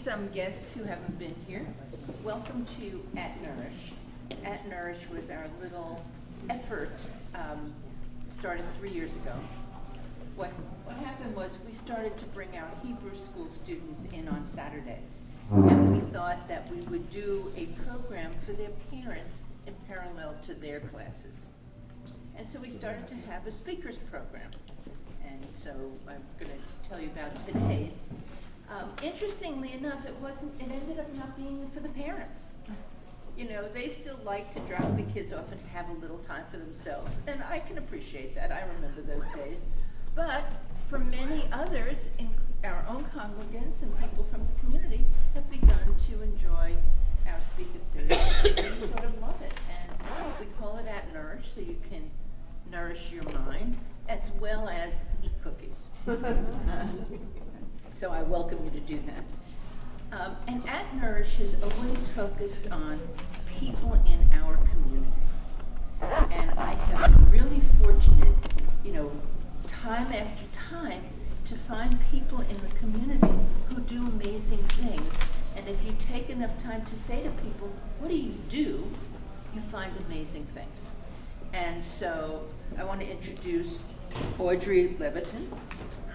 some guests who haven't been here. Welcome to At Nourish. At Nourish was our little effort, started 3 years ago. What happened was we started to bring our Hebrew school students in on Saturday. And we thought that we would do a program for their parents in parallel to their classes. And so we started to have a speakers program. And so I'm going to tell you about today's. Interestingly enough, it ended up not being for the parents. You know, they still like to drop the kids off and have a little time for themselves. And I can appreciate that. I remember those days. But for many others, our own congregants and people from the community have begun to enjoy our speaker series. They sort of love it. And we call it At Nourish, so you can nourish your mind as well as eat cookies. So I welcome you to do that. And At Nourish is always focused on people in our community. And I have been really fortunate, you know, time after time to find people in the community who do amazing things. And if you take enough time to say to people, what do? You find amazing things. And so I want to introduce Audrey Levitin,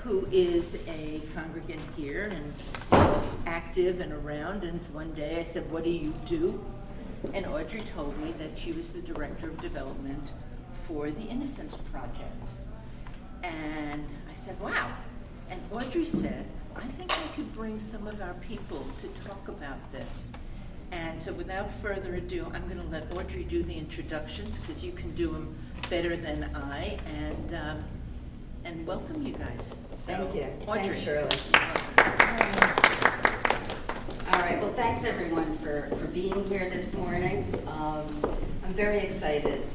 who is a congregant here and active and around. And one day I said, what do you do? And Audrey told me that she was the director of development for the Innocence Project. And I said, wow. And Audrey said, I think I could bring some of our people to talk about this. And so without further ado, I'm going to let Audrey do the introductions because you can do them better than I. And welcome you guys. So, thank you. Audrey. Thanks, Shirley. All right, well, thanks everyone for being here this morning. I'm very excited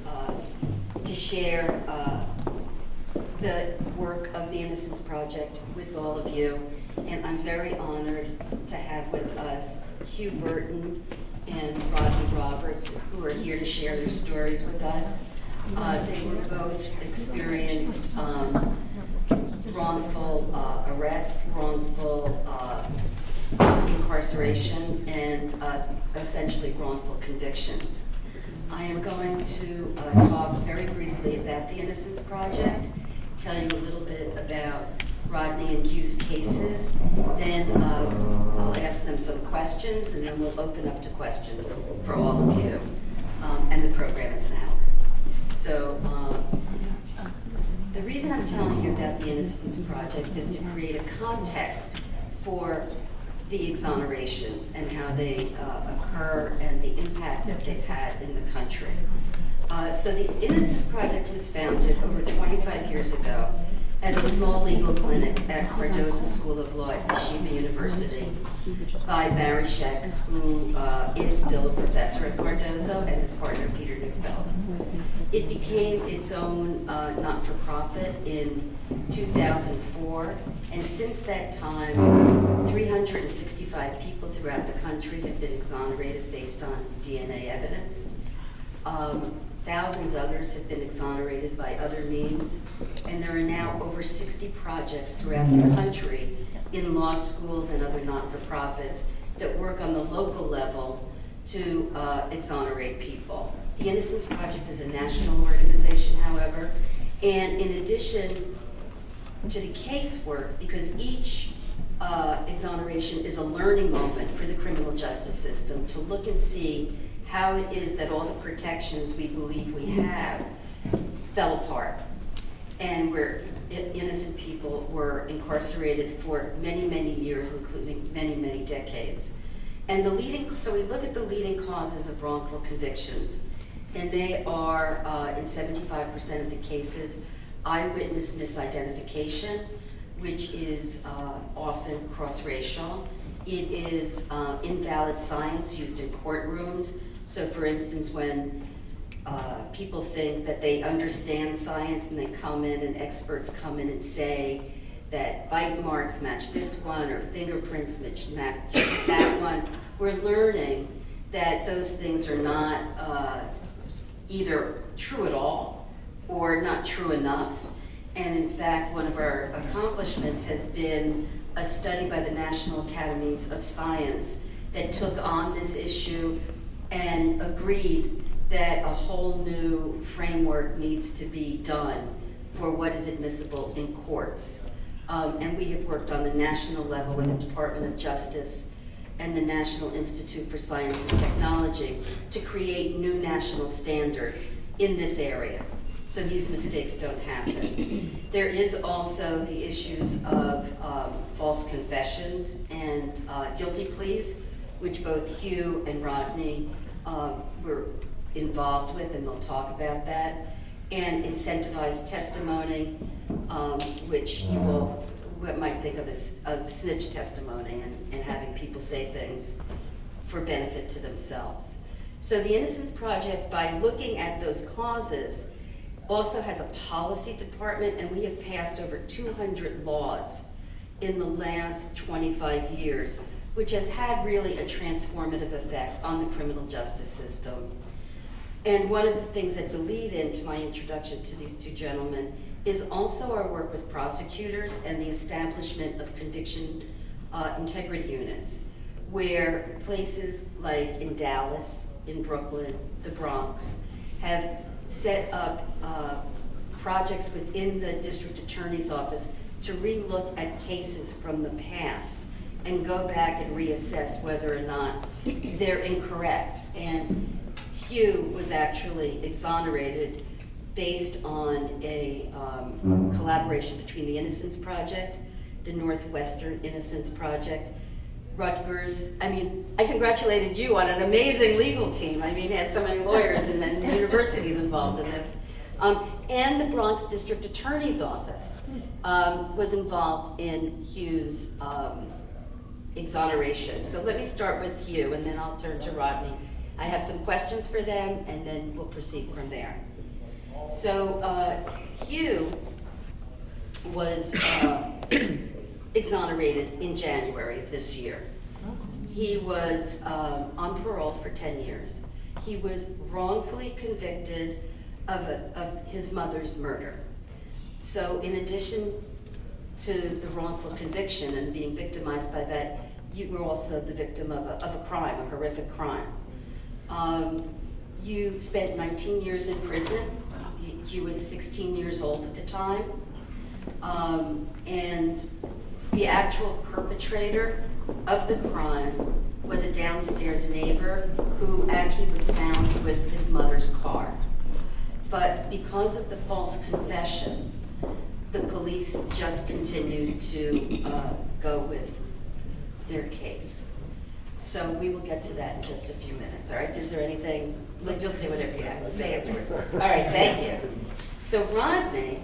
to share the work of the Innocence Project with all of you. And I'm very honored to have with us Huwe Burton and Rodney Roberts, who are here to share their stories with us. They were both experienced wrongful arrest, wrongful incarceration, and essentially wrongful convictions. I am going to talk very briefly about the Innocence Project, tell you a little bit about Rodney and Huwe's cases, then I'll ask them some questions, and then we'll open up to questions for all of you. And the program is an hour. So the reason I'm telling you about the Innocence Project is to create a context for the exonerations and how they occur and the impact that they've had in the country. So the Innocence Project was founded over 25 years ago as a small legal clinic at Cardozo School of Law at Yeshiva University by Barry Scheck, who is still a professor at Cardozo, and his partner Peter Neufeld. It became its own not-for-profit in 2004, and since that time, 365 people throughout the country have been exonerated based on DNA evidence. Thousands others have been exonerated by other means, and there are now over 60 projects throughout the country in law schools and other not-for-profits that work on the local level to exonerate people. The Innocence Project is a national organization, however, and in addition to the casework, because each exoneration is a learning moment for the criminal justice system to look and see how it is that all the protections we believe we have fell apart, and where innocent people were incarcerated for many, many years, including many, many decades. And so we look at the leading causes of wrongful convictions, and they are, in 75% of the cases, eyewitness misidentification, which is often cross-racial. It is invalid science used in courtrooms. So for instance, when people think that they understand science and they come in and experts come in and say that bite marks match this one or fingerprints match that one, we're learning that those things are not either true at all or not true enough. And in fact, one of our accomplishments has been a study by the National Academies of Science that took on this issue and agreed that a whole new framework needs to be done for what is admissible in courts. And we have worked on the national level with the Department of Justice and the National Institute for Science and Technology to create new national standards in this area, so these mistakes don't happen. There is also the issues of false confessions and guilty pleas, which both Huwe and Rodney were involved with, and they'll talk about that, and incentivized testimony, which you all might think of as snitch testimony and having people say things for benefit to themselves. So the Innocence Project, by looking at those causes, also has a policy department, and we have passed over 200 laws in the last 25 years, which has had really a transformative effect on the criminal justice system. And one of the things that's a lead-in to my introduction to these two gentlemen is also our work with prosecutors and the establishment of conviction integrity units, where places like in Dallas, in Brooklyn, the Bronx, have set up projects within the district attorney's office to re-look at cases from the past and go back and reassess whether or not they're incorrect. And Huwe was actually exonerated based on a collaboration between the Innocence Project, the Northwestern Innocence Project, Rutgers. I mean, I congratulated you on an amazing legal team. I mean, had so many lawyers and then universities involved in this. And the Bronx District Attorney's Office was involved in Huwe's exoneration. So let me start with Huwe, and then I'll turn to Rodney. I have some questions for them, and then we'll proceed from there. So Huwe was exonerated in January of this year. He was on parole for 10 years. He was wrongfully convicted of his mother's murder. So in addition to the wrongful conviction and being victimized by that, you were also the victim of a crime, a horrific crime. You spent 19 years in prison. He was 16 years old at the time. And the actual perpetrator of the crime was a downstairs neighbor who actually was found with his mother's car. But because of the false confession, the police just continued to go with their case. So we will get to that in just a few minutes, all right? Is there anything? Look, you'll say whatever you have to say afterwards. All right, thank you. So Rodney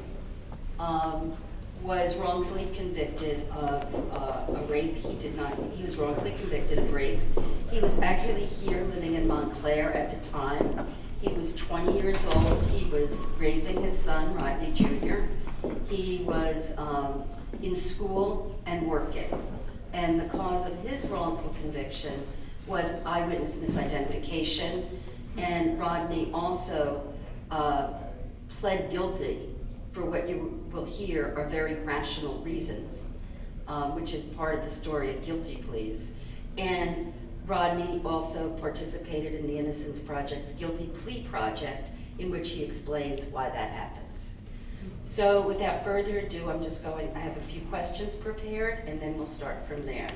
was wrongfully convicted of a rape. He was wrongfully convicted of rape. He was actually here living in Montclair at the time. He was 20 years old. He was raising his son, Rodney Jr. He was in school and working. And the cause of his wrongful conviction was eyewitness misidentification. And Rodney also pled guilty for what you will hear are very rational reasons, which is part of the story of guilty pleas. And Rodney also participated in the Innocence Project's Guilty Plea Project, in which he explains why that happens. So without further ado, I have a few questions prepared, and then we'll start from there.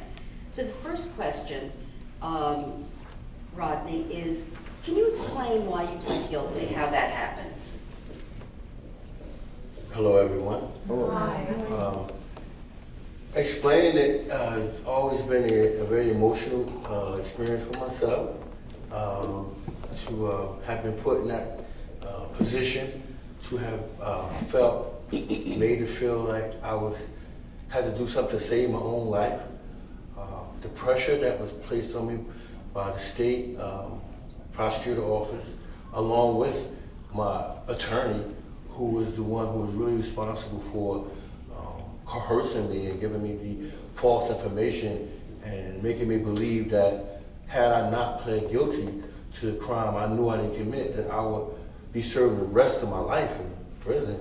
So the first question, Rodney, is, can you explain why you pled guilty, how that happened? Hello, everyone. Hi. Explaining it has always been a very emotional experience for myself. To have been put in that position, to have made to feel like I had to do something to save my own life. The pressure that was placed on me by the state prosecutor office, along with my attorney, who was the one who was really responsible for coercing me and giving me the false information and making me believe that had I not pled guilty to the crime I knew I didn't commit, that I would be serving the rest of my life in prison.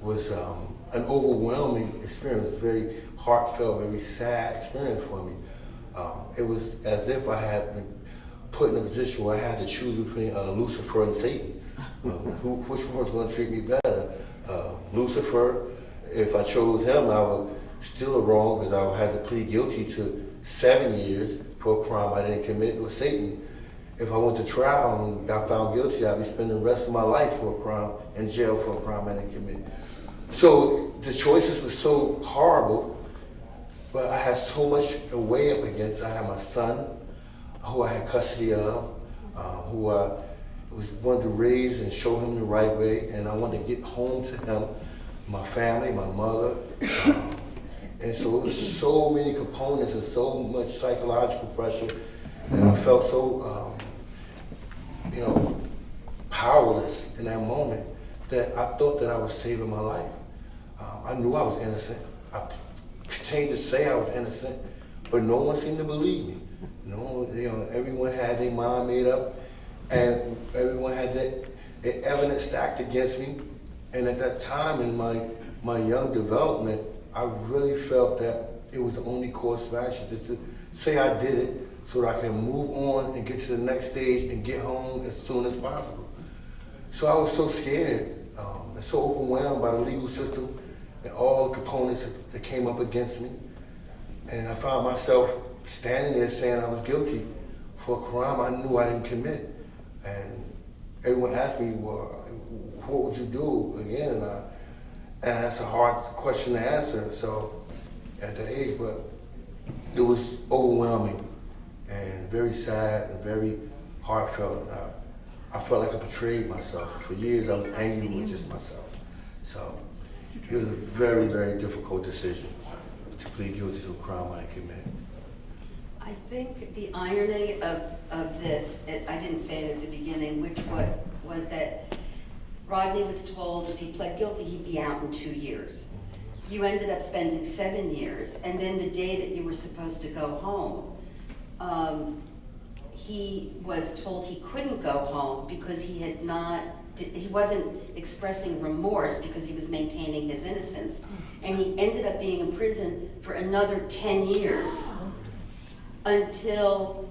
was an overwhelming experience, very heartfelt, very sad experience for me. It was as if I had been put in a position where I had to choose between Lucifer and Satan. Which one was going to treat me better? Lucifer, if I chose him, I would still wrong because I would have to plead guilty to 7 years for a crime I didn't commit, or Satan. If I went to trial and got found guilty, I'd be spending the rest of my life for a crime, in jail for a crime I didn't commit. So the choices were so horrible, but I had so much to weigh up against. I had my son, who I had custody of, who I wanted to raise and show him the right way, and I wanted to get home to him, my family, my mother. And so it was so many components and so much psychological pressure, and I felt so, powerless in that moment that I thought that I was saving my life. I knew I was innocent. I continued to say I was innocent, but no one seemed to believe me. Everyone had their mind made up, and everyone had their evidence stacked against me. And at that time in my young development, I really felt that it was the only course of action, just to say I did it so that I can move on and get to the next stage and get home as soon as possible. So I was so scared and so overwhelmed by the legal system and all the components that came up against me. And I found myself standing there saying I was guilty for a crime I knew I didn't commit. And everyone asked me, well, what would you do again? And that's a hard question to answer, so at that age, but it was overwhelming and very sad and very heartfelt. I felt like I betrayed myself. For years I was angry with just myself. So it was a very, very difficult decision to plead guilty to a crime I committed. I think the irony of this, I didn't say it at the beginning, was that Rodney was told if he pled guilty, he'd be out in 2 years. You ended up spending 7 years, and then the day that you were supposed to go home, he was told he couldn't go home because he wasn't expressing remorse because he was maintaining his innocence. And he ended up being in prison for another 10 years until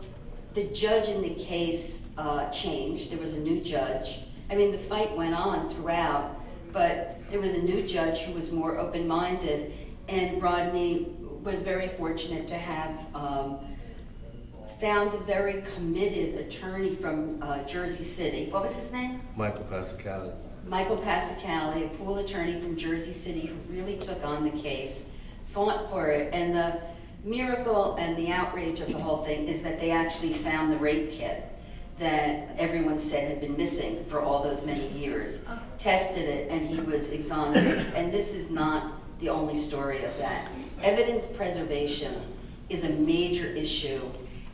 the judge in the case changed. There was a new judge. I mean, the fight went on throughout, but there was a new judge who was more open-minded, and Rodney was very fortunate to have found a very committed attorney from Jersey City. What was his name? Michael Passacali. Michael Passacali, a pool attorney from Jersey City who really took on the case, fought for it, and the miracle and the outrage of the whole thing is that they actually found the rape kit that everyone said had been missing for all those many years, tested it, and he was exonerated. And this is not the only story of that. Evidence preservation is a major issue,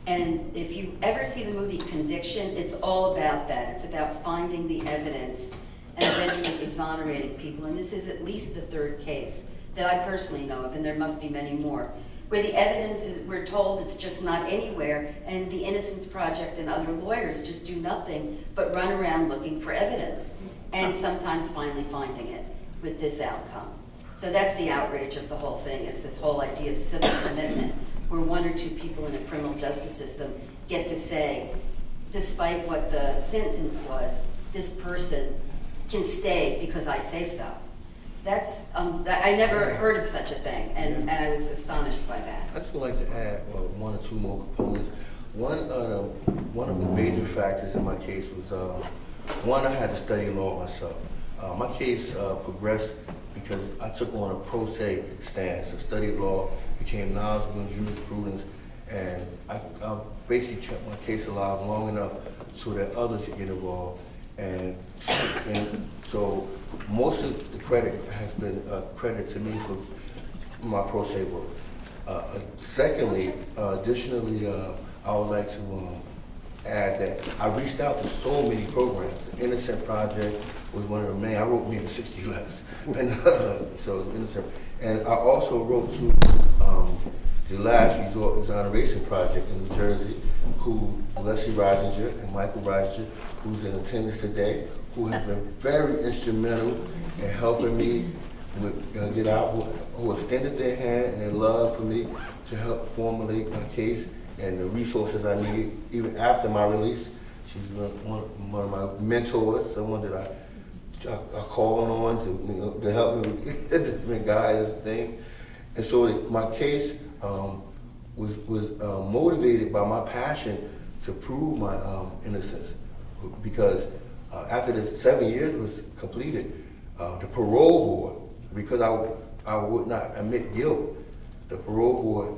and if you ever see the movie Conviction, it's all about that. It's about finding the evidence and eventually exonerating people, and this is at least the third case that I personally know of, and there must be many more, where the evidence is, we're told it's just not anywhere, and the Innocence Project and other lawyers just do nothing but run around looking for evidence, and sometimes finally finding it with this outcome. So that's the outrage of the whole thing, is this whole idea of civil commitment, where one or two people in a criminal justice system get to say, despite what the sentence was, this person can stay because I say so. That's, I never heard of such a thing, and I was astonished by that. I just would like to add one or two more components. One of the major factors in my case was, one, I had to study law myself. My case progressed because I took on a pro se stance. I studied law, became knowledgeable in jurisprudence, and I basically kept my case alive long enough so that others could get involved. And so most of the credit has been credited to me for my pro se work. Secondly, additionally, I would like to add that I reached out to so many programs. The Innocence Project was one of the main. I wrote maybe 60 letters, and so Innocent. And I also wrote to the Last Resort Exoneration Project in New Jersey, who Leslie Risinger and Michael Risinger, who's in attendance today, who has been very instrumental in helping me with, get out, who extended their hand and their love for me to help formulate my case and the resources I need even after my release. She's been one of my mentors, someone that I call on to help me with different guidance and things. And so my case was motivated by my passion to prove my innocence, because after the 7 years was completed, the parole board, because I would not admit guilt, the parole board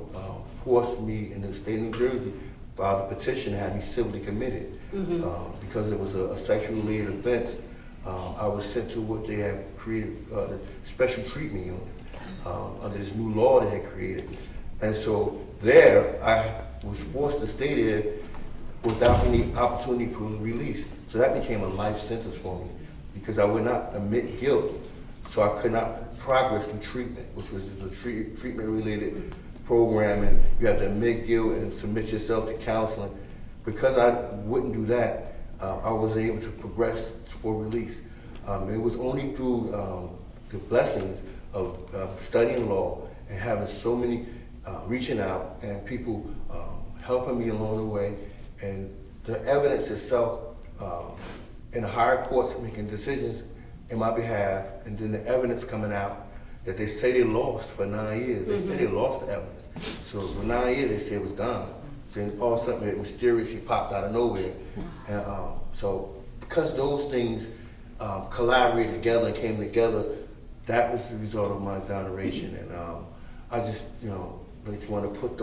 forced me in the state of New Jersey, filed a petition to have me civilly committed. Because it was a sexually related offense. I was sent to what they had created, the special treatment unit, under this new law they had created. And so there, I was forced to stay there without any opportunity for release. So that became a life sentence for me, because I would not admit guilt, so I could not progress through treatment, which was a treatment-related program, and you have to admit guilt and submit yourself to counseling. Because I wouldn't do that, I was able to progress for release. It was only through the blessings of studying law and having so many reaching out and people helping me along the way, and the evidence itself in the higher courts making decisions in my behalf, and then the evidence coming out that they say they lost for 9 years. They say they lost the evidence. So for 9 years they said it was gone. Then all of a sudden it mysteriously popped out of nowhere. And so because those things collaborated together and came together, that was the result of my exoneration. And I just, I just want to put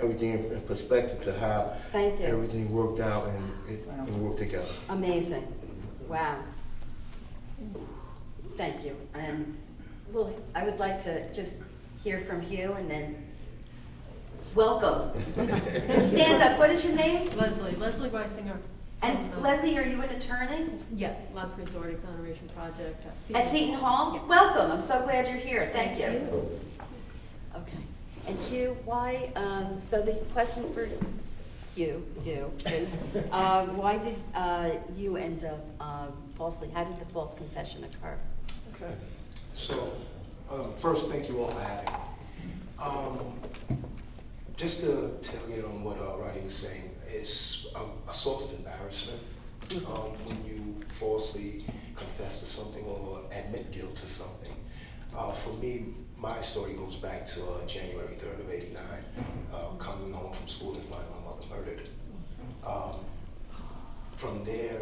everything in perspective to how everything worked out and it worked together. Amazing. Wow. Thank you. And I would like to just hear from you, and then welcome. Stand up. What is your name? Leslie Reisinger. And Leslie, are you an attorney? Yeah, Last Resort Exoneration Project. At Seton Hall? Yeah. Welcome. I'm so glad you're here. Thank you. Okay. And Hugh, why, so the question for you is, why did you end up falsely, how did the false confession occur? Okay, so first, thank you all for having me. Just to tailgate on what Rodney was saying, it's assault and embarrassment when you falsely confess to something or admit guilt to something. For me, my story goes back to January 3rd of '89, coming home from school and finding my mother murdered. From there,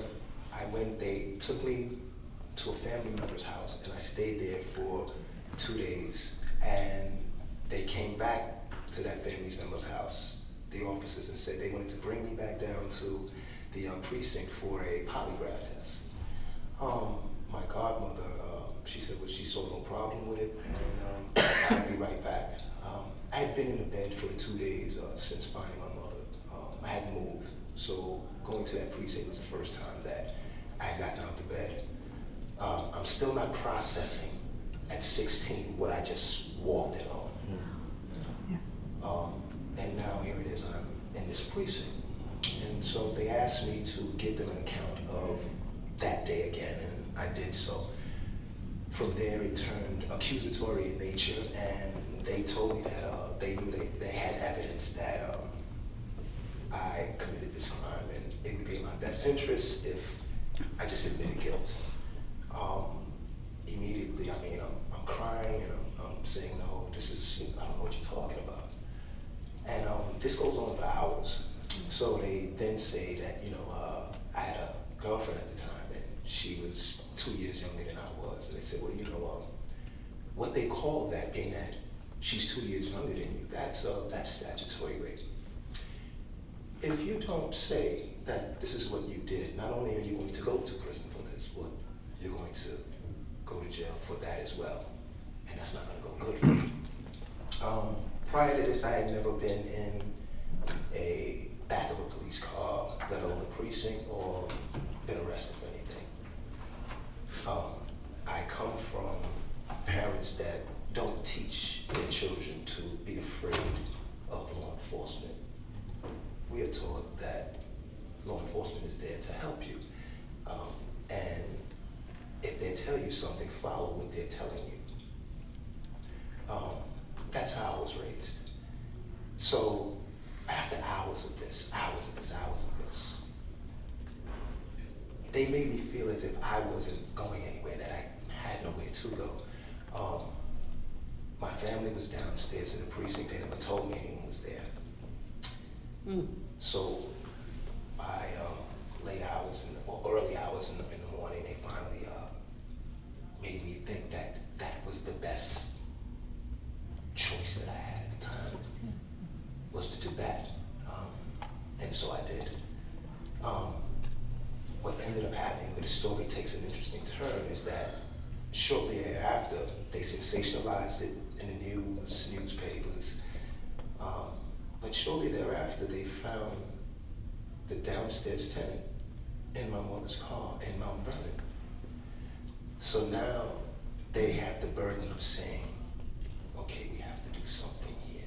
they took me to a family member's house, and I stayed there for 2 days, and they came back to that family member's house, the officers, and said they wanted to bring me back down to the precinct for a polygraph test. My godmother, she said she saw no problem with it, and I'd be right back. I had been in the bed for the 2 days since finding my mother. I hadn't moved, so going to that precinct was the first time that I had gotten out of bed. I'm still not processing at 16 what I just walked in on. And now here it is, I'm in this precinct. And so they asked me to give them an account of that day again, and I did so. From there, it turned accusatory in nature, and they told me that they knew they had evidence that I committed this crime, and it would be in my best interest if I just admitted guilt. Immediately, I'm crying, and I'm saying, no, I don't know what you're talking about. And this goes on for hours. So they then say that, I had a girlfriend at the time, and she was 2 years younger than I was. And they said, well, what they call that, being that she's 2 years younger than you, that's statutory rape. If you don't say that this is what you did, not only are you going to go to prison for this, but you're going to go to jail for that as well. And that's not going to go good for you. Prior to this, I had never been in a back of a police car, let alone a precinct, or been arrested for anything. I come from parents that don't teach their children to be afraid of law enforcement. We are taught that law enforcement is there to help you. And they tell you something, follow what they're telling you. That's how I was raised. So after hours of this, they made me feel as if I wasn't going anywhere, that I had nowhere to go. My family was downstairs in the precinct. They never told me anyone was there. So by late hours or early hours in the morning, they finally made me think that that was the best choice that I had at the time, was to do that. And so I did. What ended up happening, where the story takes an interesting turn, is that shortly thereafter, they sensationalized it in the newspapers. But shortly thereafter, they found the downstairs tenant in my mother's car in Mount Vernon. So now they have the burden of saying, okay, we have to do something here.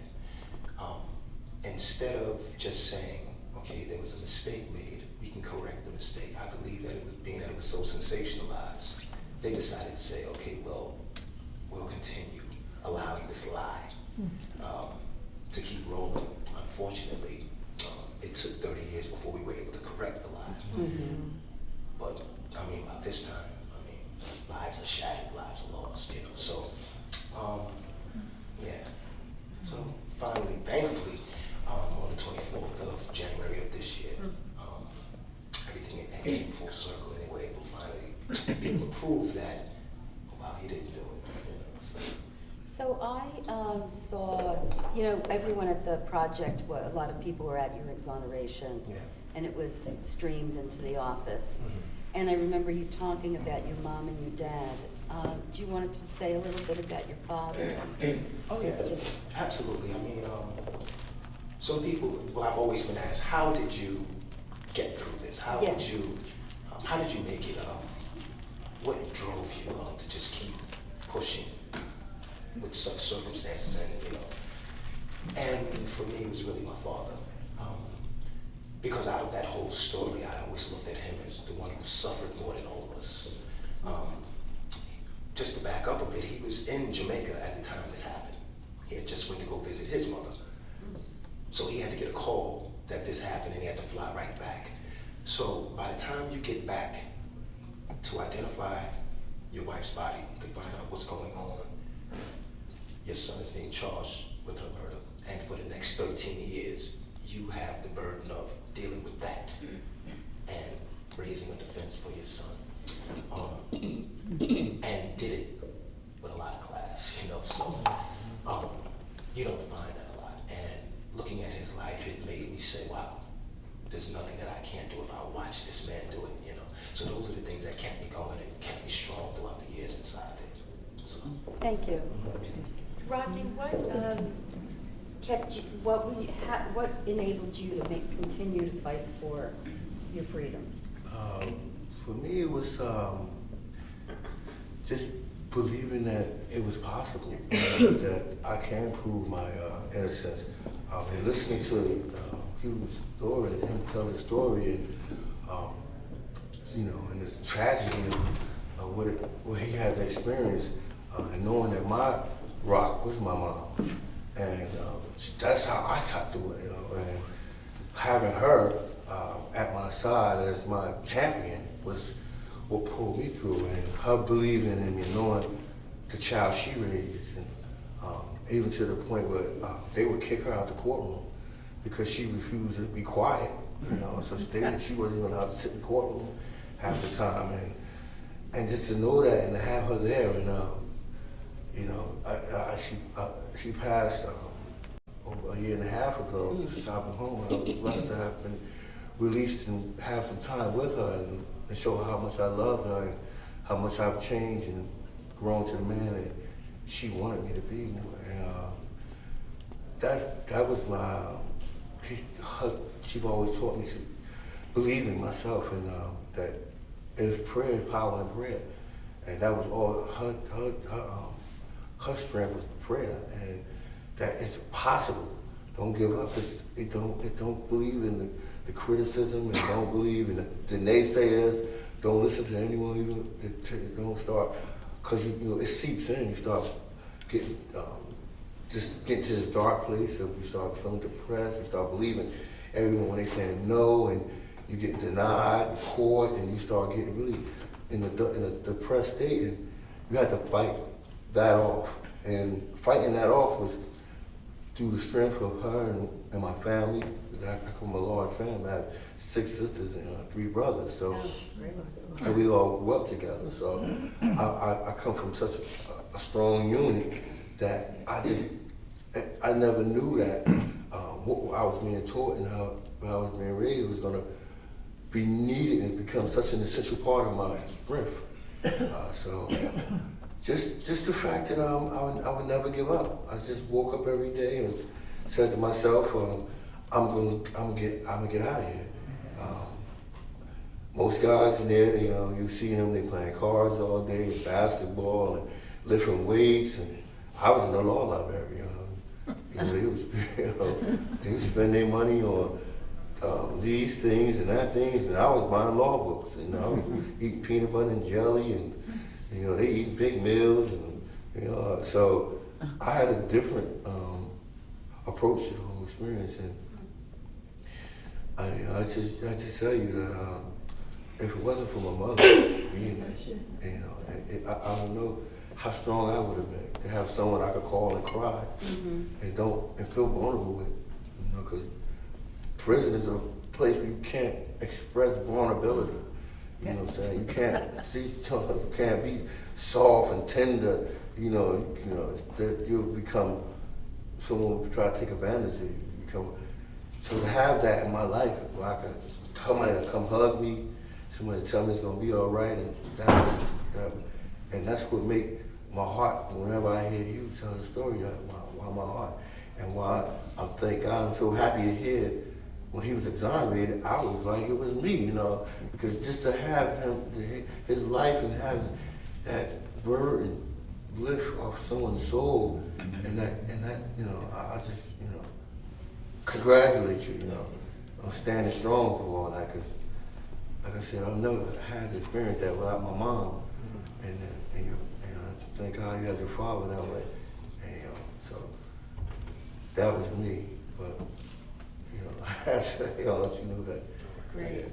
Instead of just saying, okay, there was a mistake made, we can correct the mistake. I believe that it was, being that it was so sensationalized, they decided to say, okay, well, we'll continue allowing this lie to keep rolling. Unfortunately, it took 30 years before we were able to correct the lie. But I mean, by this time, lives are shattered, lives are lost, you know. So, yeah. So finally, thankfully, on the 24th of January of this year, everything came full circle, and they were able to finally be able to prove that, wow, he didn't do it. You know, So I saw, you know, everyone at the project, a lot of people were at your exoneration, and it was streamed into the office. And I remember you talking about your mom and your dad. Do you want to say a little bit about your father? Oh yeah, It's just absolutely. I mean, some people, well, I've always been asked, how did you get through this? How did you make it? What drove you to just keep pushing with such circumstances? And you know, and for me, it was really my father. Because out of that whole story, I always looked at him as the one who suffered more than all of us. Just to back up a bit, he was in Jamaica at the time this happened. He had just went to go visit his mother. So he had to get a call that this happened, and he had to fly right back. So by the time you get back to identify your wife's body, to find out what's going on, your son is being charged with her murder. And for the next 13 years, you have the burden of dealing with that and raising a defense for your son. And did it with a lot of class, you know, so you don't find that a lot. And looking at his life, it made me say, wow, there's nothing that I can't do if I watch this man do it, you know. So those are the things that kept me going and kept me strong throughout the years inside there. So. Thank you. Rodney, what enabled you to continue to fight for your freedom? For me, it was just believing that it was possible, that I can prove my innocence. And listening to Huwe's story, and him tell his story, and you know, and the tragedy of what he had to experience, and knowing that my rock was my mom, and that's how I got through it, you know, and having her at my side as my champion was what pulled me through, and her believing in me, knowing the child she raised, and even to the point where they would kick her out the courtroom because she refused to be quiet, you know, so she wasn't going to have to sit in the courtroom half the time, and just to know that and to have her there, and you know, she passed over a year and a half ago, stopping home. I was blessed to have been released and have some time with her and show her how much I love her and how much I've changed and grown to the man that she wanted me to be. And that was my, she's always taught me to believe in myself, and that there's prayer, power in prayer. And that was all her strength was prayer, and that it's possible. Don't give up. It don't believe in the criticism, and don't believe in the naysayers. don't listen to anyone even, don't start, because you know, it seeps in, you start getting, just get to this dark place of you start feeling depressed, you start believing everyone when they saying no, and you get denied in court, and you start getting really in a depressed state, and you have to fight that off. And fighting that off was through the strength of her and my family. I come from a large family. I have 6 sisters and 3 brothers, so and we all grew up together. So I come from such a strong unit that I never knew that what I was being taught and how I was being raised was going to be needed and become such an essential part of my strength. So just the fact that I would never give up. I just woke up every day and said to myself, I'm gonna get out of here. Most guys in there, you see them, they playing cards all day, basketball, and lifting weights, and I was in the law library. They would spend their money on these things and that things, and I was buying law books, and I was eating peanut butter and jelly, and they eat big meals, and so I had a different approach to the whole experience, and I just tell you that if it wasn't for my mother being there, I don't know how strong I would have been to have someone I could call and cry and feel vulnerable with, because prison is a place where you can't express vulnerability. You know what I'm saying? You can't be soft and tender. That you'll become someone who try to take advantage of you. So to have that in my life, where I could somebody to come hug me, somebody to tell me it's gonna be all right, and that's what make my heart. Whenever I hear you tell the story, why my heart, and why I'm so happy to hear. When he was exonerated, I was like, it was me, because just to have his life and have that burden lift off someone's soul, and that, I just, congratulate you, on standing strong through all that, because, like I said, I've never had to experience that without my mom, and thank God you had your father that way, and so that was me, but. I let you know that. Great.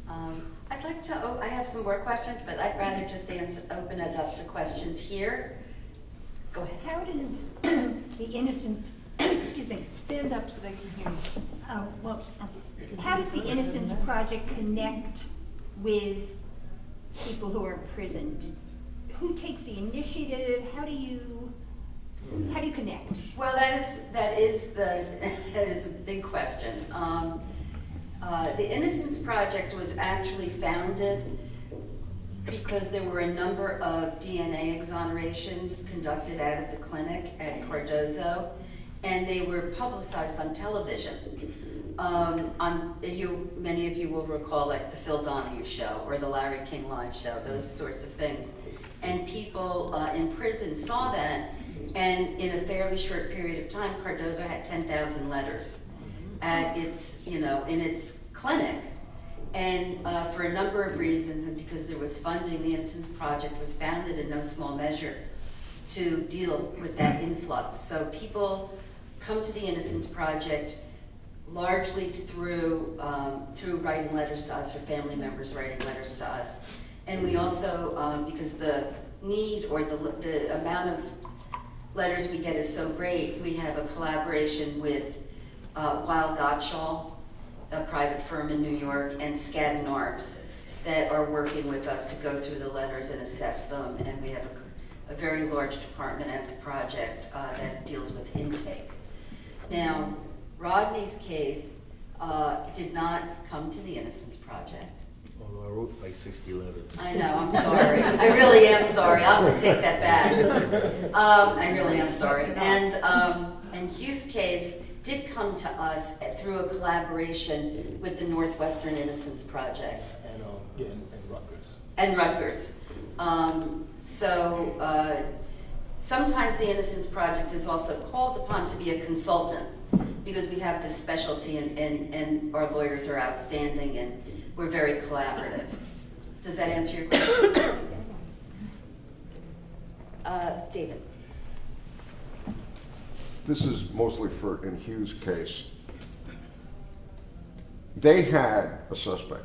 I'd like to, I have some more questions, but I'd rather just open it up to questions here. Go ahead. How does the Innocence, excuse me, Stand up so they can hear you. how does the Innocence Project connect with people who are imprisoned? Who takes the initiative? How do you connect? Well, that is a big question. The Innocence Project was actually founded because there were a number of DNA exonerations conducted out of the clinic at Cardozo, and they were publicized on television. Many of you will recall, like the Phil Donahue show or the Larry King Live show, those sorts of things. And people in prison saw that. And in a fairly short period of time, Cardozo had 10,000 letters at its, in its clinic. And for a number of reasons, and because there was funding, the Innocence Project was founded in no small measure to deal with that influx. So people come to the Innocence Project largely through writing letters to us, or family members writing letters to us. And we also, because the need or the amount of letters we get is so great, we have a collaboration with Weil Gottschall, a private firm in New York, and Skadden Arps that are working with us to go through the letters and assess them. And we have a very large department at the project that deals with intake. Now, Rodney's case did not come to the Innocence Project. Although I wrote like 60 letters. I know, I'm sorry. I really am sorry. I'll have to take that back. I really am sorry. And Hugh's case did come to us through a collaboration with the Northwestern Innocence Project. And Rutgers. Sometimes the Innocence Project is also called upon to be a consultant because we have this specialty and our lawyers are outstanding and we're very collaborative. Does that answer your question? David? This is mostly for, in Hugh's case. They had a suspect.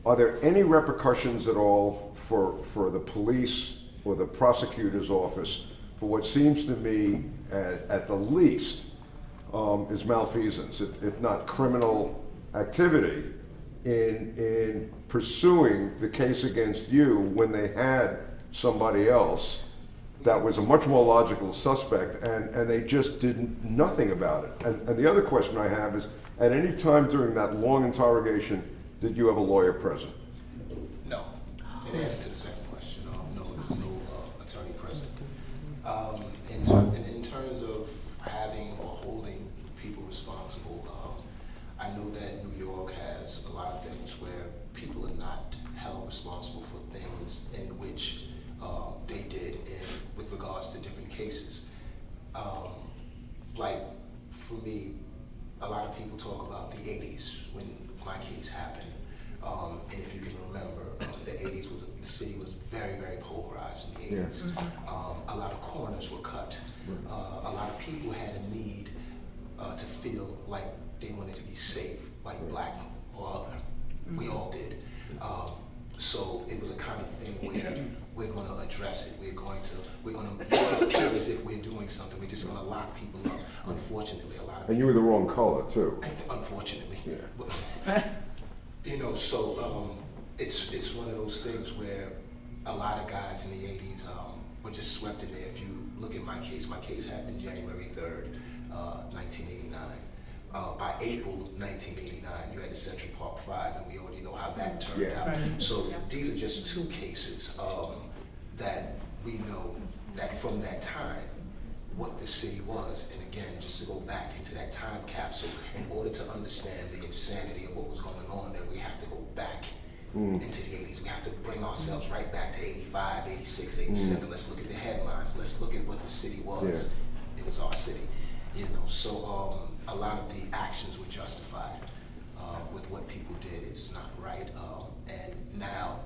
Are there any repercussions at all for the police or the prosecutor's office for what seems to me, at the least, is malfeasance, if not criminal activity, in pursuing the case against you when they had somebody else that was a much more logical suspect, and they just did nothing about it? And the other question I have is, at any time during that long interrogation, did you have a lawyer present? No. In answer to the second question, no, there was no attorney present. In terms of having or holding people responsible, I know that New York has a lot of things where people are not held responsible for things in which they did with regards to different cases. Like, for me, a lot of people talk about the 80s when my case happened. And if you can remember, the 80s the city was very, very polarized in the 80s. A lot of corners were cut. A lot of people had a need to feel like they wanted to be safe, like black or other. We all did. So it was a kind of thing where we're going to address it. We're going to make it appear as if we're doing something. We're just going to lock people up. Unfortunately, a lot of And you were the wrong color, too. Unfortunately. Yeah. But, you know, so it's one of those things where a lot of guys in the 80s were just swept in there. If you look at my case happened January 3rd, 1989. By April 1989, you had the Central Park 5, and we already know how that turned out. Right. So these are just two cases that we know that from that time, what the city was. And again, just to go back into that time capsule, in order to understand the insanity of what was going on there, we have to go back into the 80s. We have to bring ourselves right back to 85, 86, 87. Let's look at the headlines. Let's look at what the city was. Yeah. It was our city. You know, so a lot of the actions were justified with what people did. It's not right. And now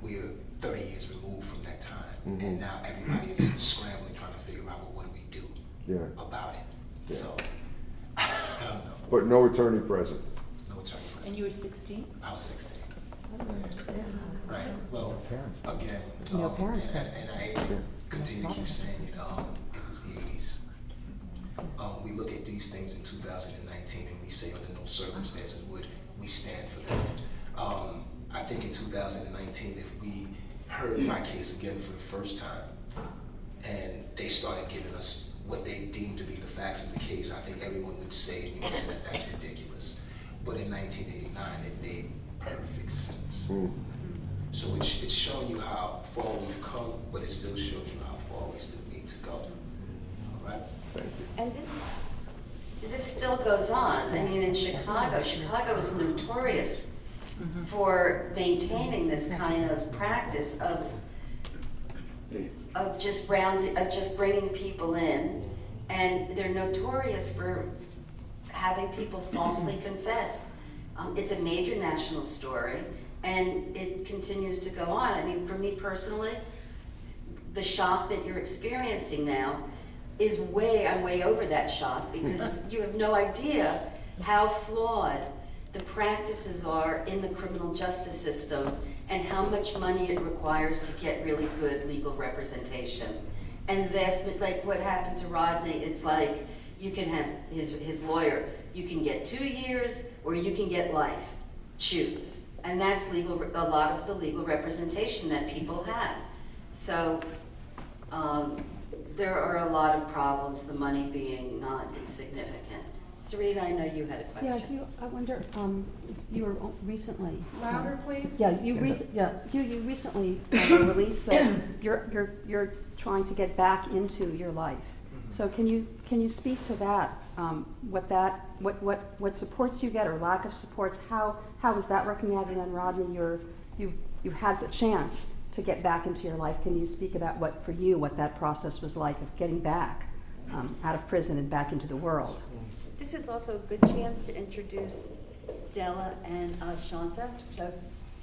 we're 30 years removed from that time. And now everybody is scrambling, trying to figure out, well, what do we do about it? Yeah. So, I don't know. But no attorney present. No attorney present. And you were 16? I was 16. Right. Well, again, No parents. and I continue to keep saying it. It was the 80s. We look at these things in 2019 and we say under no circumstances would we stand for that. I think in 2019, if we heard my case again for the first time and they started giving us what they deemed to be the facts of the case, I think everyone would say that that's ridiculous. But in 1989, it made perfect sense. So it's showing you how far we've come, but it still shows you how far we still need to go. All right? Thank you. And this still goes on. I mean, in Chicago is notorious for maintaining this kind of practice of just bringing people in, and they're notorious for having people falsely confess. It's a major national story, and it continues to go on. I mean, for me personally, the shock that you're experiencing now is I'm way over that shock, because you have no idea how flawed the practices are in the criminal justice system and how much money it requires to get really good legal representation. And like what happened to Rodney, it's like you can have his lawyer, you can get 2 years or you can get life. Choose. And that's a lot of the legal representation that people have. So there are a lot of problems, the money being not insignificant. Sarita, I know you had a question. Yeah, I wonder, you were recently. Louder, please? Yeah, you recently released, you're trying to get back into your life. So can you speak to that? What supports you get or lack of supports? How is that working out? And then Rodney, you've had a chance to get back into your life. Can you speak about what that process was like of getting back out of prison and back into the world? This is also a good chance to introduce Della and Shanta. So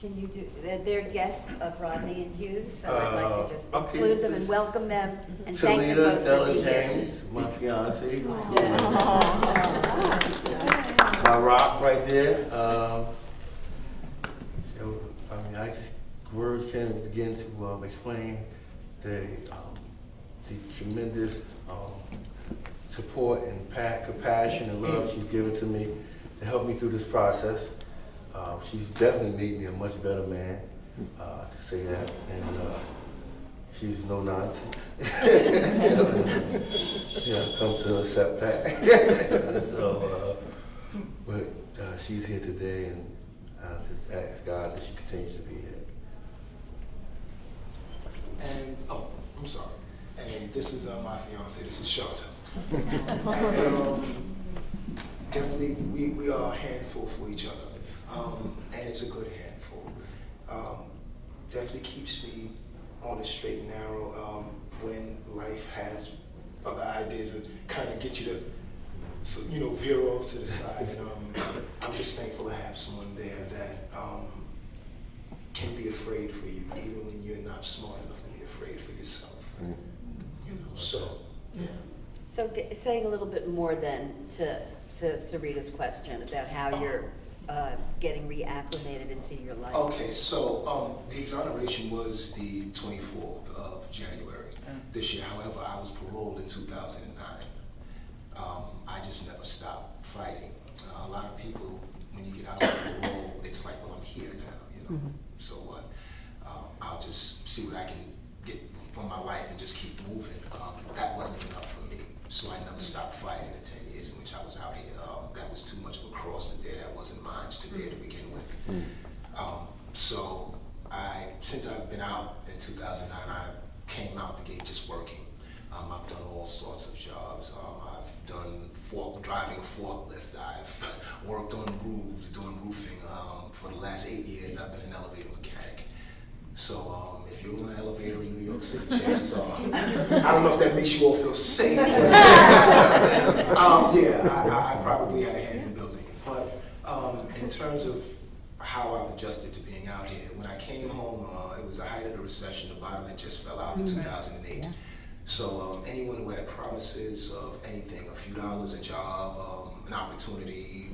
Can you do, they're guests of Rodney and Hughes, so I'd like to just okay, include them and this- welcome them and thank them Talita both Della for being here. James, my fiance. My rock right there. So, I mean, words can't begin to explain the tremendous support and compassion and love she's given to me to help me through this process. She's definitely made me a much better man, to say that, and she's no nonsense. Yeah, come to accept that. So, but she's here today, and I just ask God that she continues to be here. And, oh, I'm sorry. And this is my fiance, this is Chantal. And definitely, we are a handful for each other. And it's a good handful. Definitely keeps me on the straight and narrow when life has other ideas that kind of get you to, veer off to the side. And I'm just thankful to have someone there that can be afraid for you, even when you're not smart enough to be afraid for yourself. So, yeah. So saying a little bit more then to Sarita's question about how you're getting reacclimated into your life. Okay, so the exoneration was the 24th of January this year. However, I was paroled in 2009. I just never stopped fighting. A lot of people, when you get out of parole, it's like, well, I'm here now, So what? I'll just see what I can get from my life and just keep moving. That wasn't enough for me, so I never stopped fighting in the 10 years in which I was out here. That was too much of a cross to bear. That wasn't mine to bear to begin with. So since I've been out in 2009, I came out the gate just working. I've done all sorts of jobs. I've done driving a forklift. I've worked on roofs, doing roofing. For the last 8 years, I've been an elevator mechanic. So if you're on an elevator in New York City, chances are, I don't know if that makes you all feel safe, but I probably had a hand in building it. But in terms of how I've adjusted to being out here, when I came home, it was the height of the recession. The bottom had just fell out in 2008. Yeah. So anyone who had promises of anything, a few dollars, a job, an opportunity,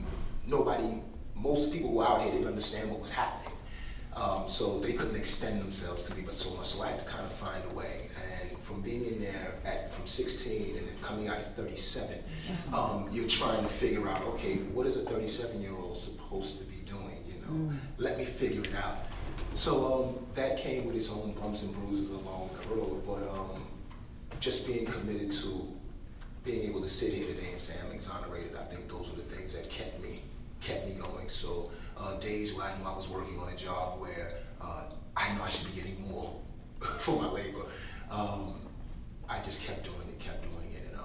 most people who were out here didn't understand what was happening. So they couldn't extend themselves to me but so much, so I had to kind of find a way. And from being in there from 16 and then coming out at 37, you're trying to figure out, okay, what is a 37-year-old supposed to be doing, Let me figure it out. So that came with its own bumps and bruises along the road, but just being committed to being able to sit here today and say I'm exonerated, I think those were the things that kept me going. So days where I knew I was working on a job where I know I should be getting more for my labor, I just kept doing it, and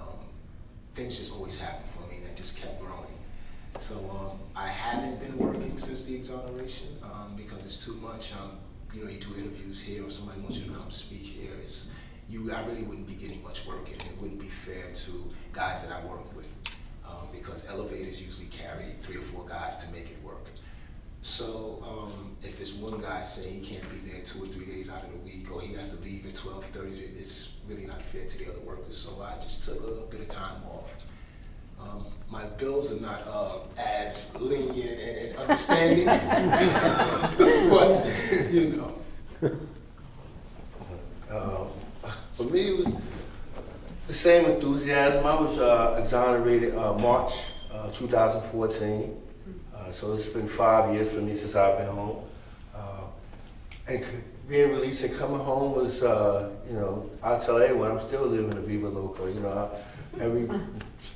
things just always happened for me, and I just kept growing. So I haven't been working since the exoneration because it's too much. You do interviews here, or somebody wants you to come speak here. I really wouldn't be getting much work, and it wouldn't be fair to guys that I work with because elevators usually carry 3 or 4 guys to make it work. So if it's one guy saying he can't be there 2 or 3 days out of the week, or he has to leave at 12:30, it's really not fair to the other workers. So I just took a bit of time off. My bills are not as lenient and understanding, but For me, it was the same enthusiasm. I was exonerated March 2014. So it's been 5 years for me since I've been home. And being released and coming home was, I tell everyone I'm still living a Viva Loca. Every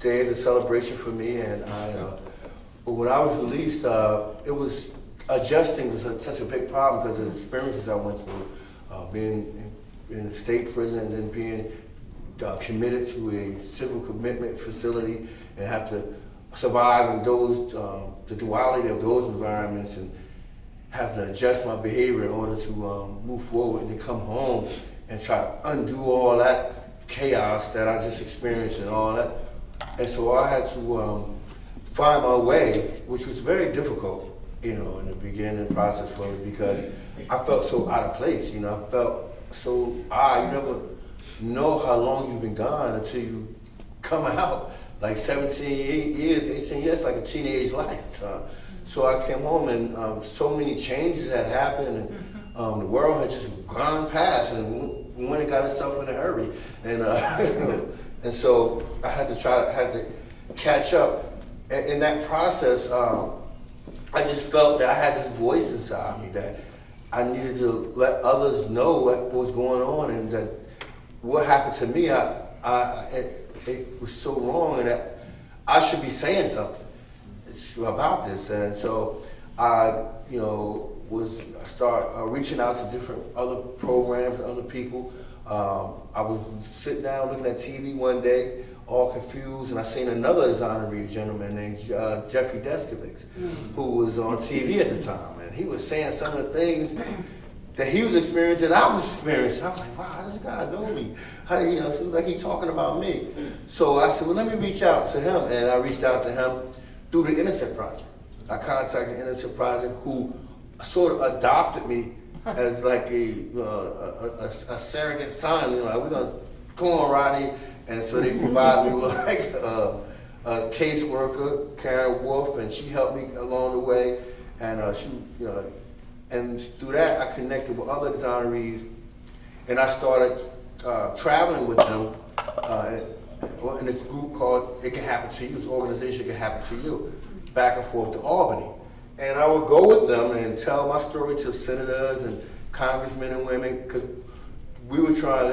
day is a celebration for me. And but when I was released, it was adjusting was such a big problem because of the experiences I went through, being in a state prison and then being committed to a civil commitment facility and have to survive in those, the duality of those environments and have to adjust my behavior in order to move forward and then come home and try to undo all that chaos that I just experienced and all that. And so I had to find my way, which was very difficult. in the beginning process for me, because I felt so out of place. I felt so you never know how long you've been gone until you come out. Like 17 years, 18 years, like a teenage life. So I came home and so many changes had happened, and the world had just gone past, and we went and got itself in a hurry. And and so I had to catch up. And in that process, I just felt that I had this voice inside me that I needed to let others know what was going on, and that what happened to me, it was so wrong, and that I should be saying something about this. And so I started reaching out to different other programs, other people. I was sitting down looking at TV one day, all confused, and I seen another exonerated gentleman named Jeffrey Deskovics, who was on TV at the time, and he was saying some of the things that he was experiencing, I was experiencing. I was like, wow, this guy knows me. It seems like he's talking about me. So I said, well, let me reach out to him, and I reached out to him through the Innocence Project. I contacted the Innocence Project, who sort of adopted me as like a surrogate son. Like, we're gonna come on, Rodney. And so they provided me with like a caseworker, Karen Wolf, and she helped me along the way. And and through that, I connected with other exonerees, and I started traveling with them in this group called It Can Happen to You, this organization It Can Happen to You, back and forth to Albany. And I would go with them and tell my story to senators and congressmen and women, because we were trying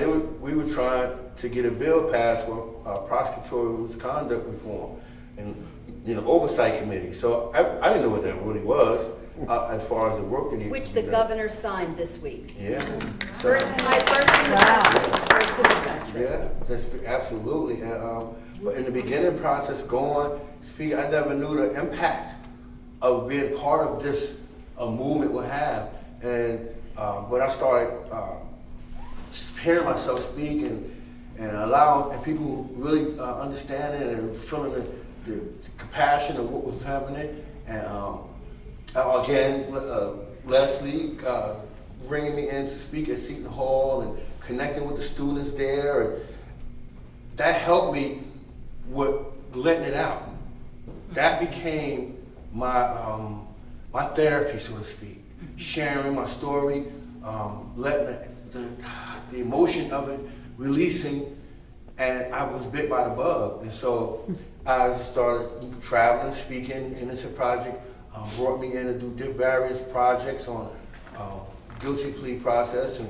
to get a bill passed for prosecutorial misconduct reform and oversight committee. So I didn't know what that really was as far as the work that needed Which to the be done. governor signed this week. Yeah. First in the country. First in the country. Yeah, absolutely. And, but in the beginning process, speaking, I never knew the impact of being part of this movement would have. And when I started hearing myself speak and allowing people who really understanding and feeling the compassion of what was happening, and again, Leslie bringing me in to speak at Seton Hall and connecting with the students there, and that helped me with letting it out. That became my my therapy, so to speak. Sharing my story, letting the emotion of it releasing, and I was bit by the bug. And so I started traveling, speaking. Innocence Project brought me in to do various projects on guilty plea process, and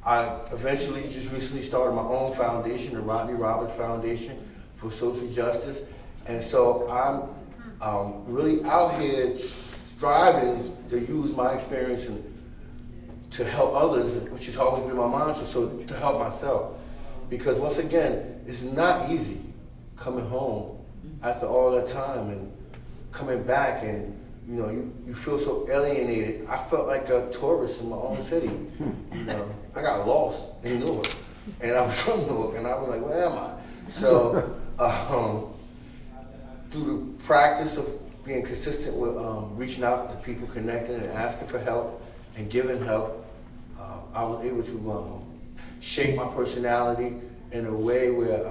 I eventually just recently started my own foundation, the Rodney Roberts Foundation for Social Justice. And so I'm really out here striving to use my experience and to help others, which has always been my mantra, so to help myself. Because once again, it's not easy coming home after all that time and coming back, and you feel so alienated. I felt like a tourist in my own city. I got lost in Newark, and I was from Newark, and I was like, where am I? So through the practice of being consistent with reaching out to people, connecting and asking for help and giving help, I was able to shape my personality in a way where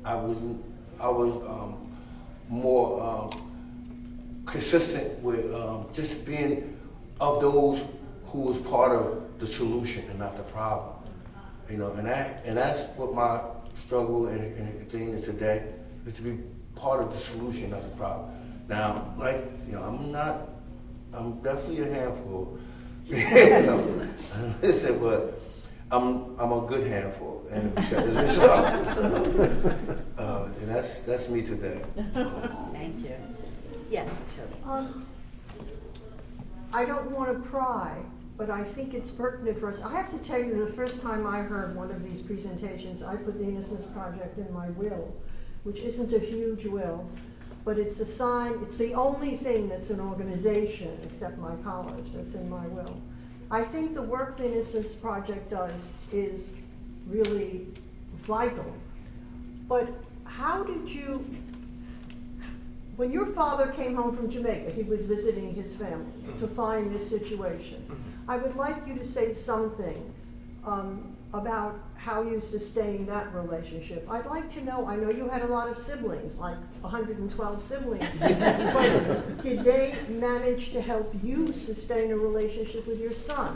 I was more consistent with just being of those who was part of the solution and not the problem. And that's what my struggle and thing is today, is to be part of the solution, not the problem. Now, I'm definitely a handful. Listen, but I'm a good handful, and because and that's me today. Thank you. Yeah. I don't want to pry, but I think it's pertinent for us. I have to tell you, the first time I heard one of these presentations, I put the Innocence Project in my will, which isn't a huge will, but it's a sign. It's the only thing that's an organization, except my college, that's in my will. I think the work the Innocence Project does is really vital. But how did you when your father came home from Jamaica, he was visiting his family to find this situation. I would like you to say something about how you sustained that relationship. I'd like to know, I know you had a lot of siblings, like 112 siblings, but did they manage to help you sustain a relationship with your son?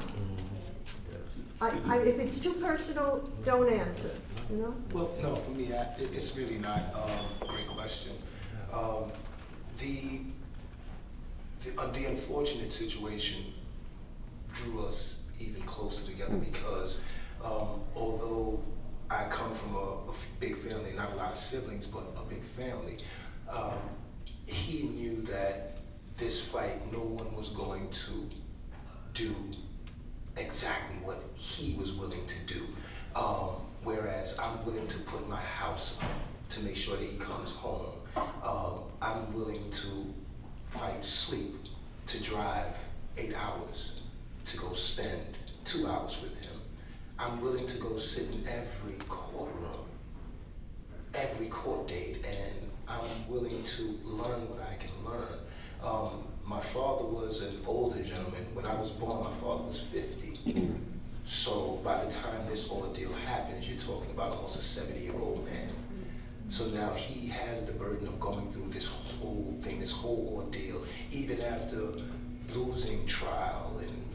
If it's too personal, don't answer, you know? Well, no, for me, it's really not a great question. The unfortunate situation drew us even closer together because although I come from a big family, not a lot of siblings, but a big family, he knew that this fight, no one was going to do exactly what he was willing to do. Whereas I'm willing to put my house up to make sure that he comes home. I'm willing to fight sleep, to drive 8 hours, to go spend 2 hours with him. I'm willing to go sit in every courtroom, every court date, and I'm willing to learn what I can learn. My father was an older gentleman. When I was born, my father was 50. So by the time this ordeal happens, you're talking about almost a 70-year-old man. So now he has the burden of going through this whole thing, this whole ordeal, even after losing trial and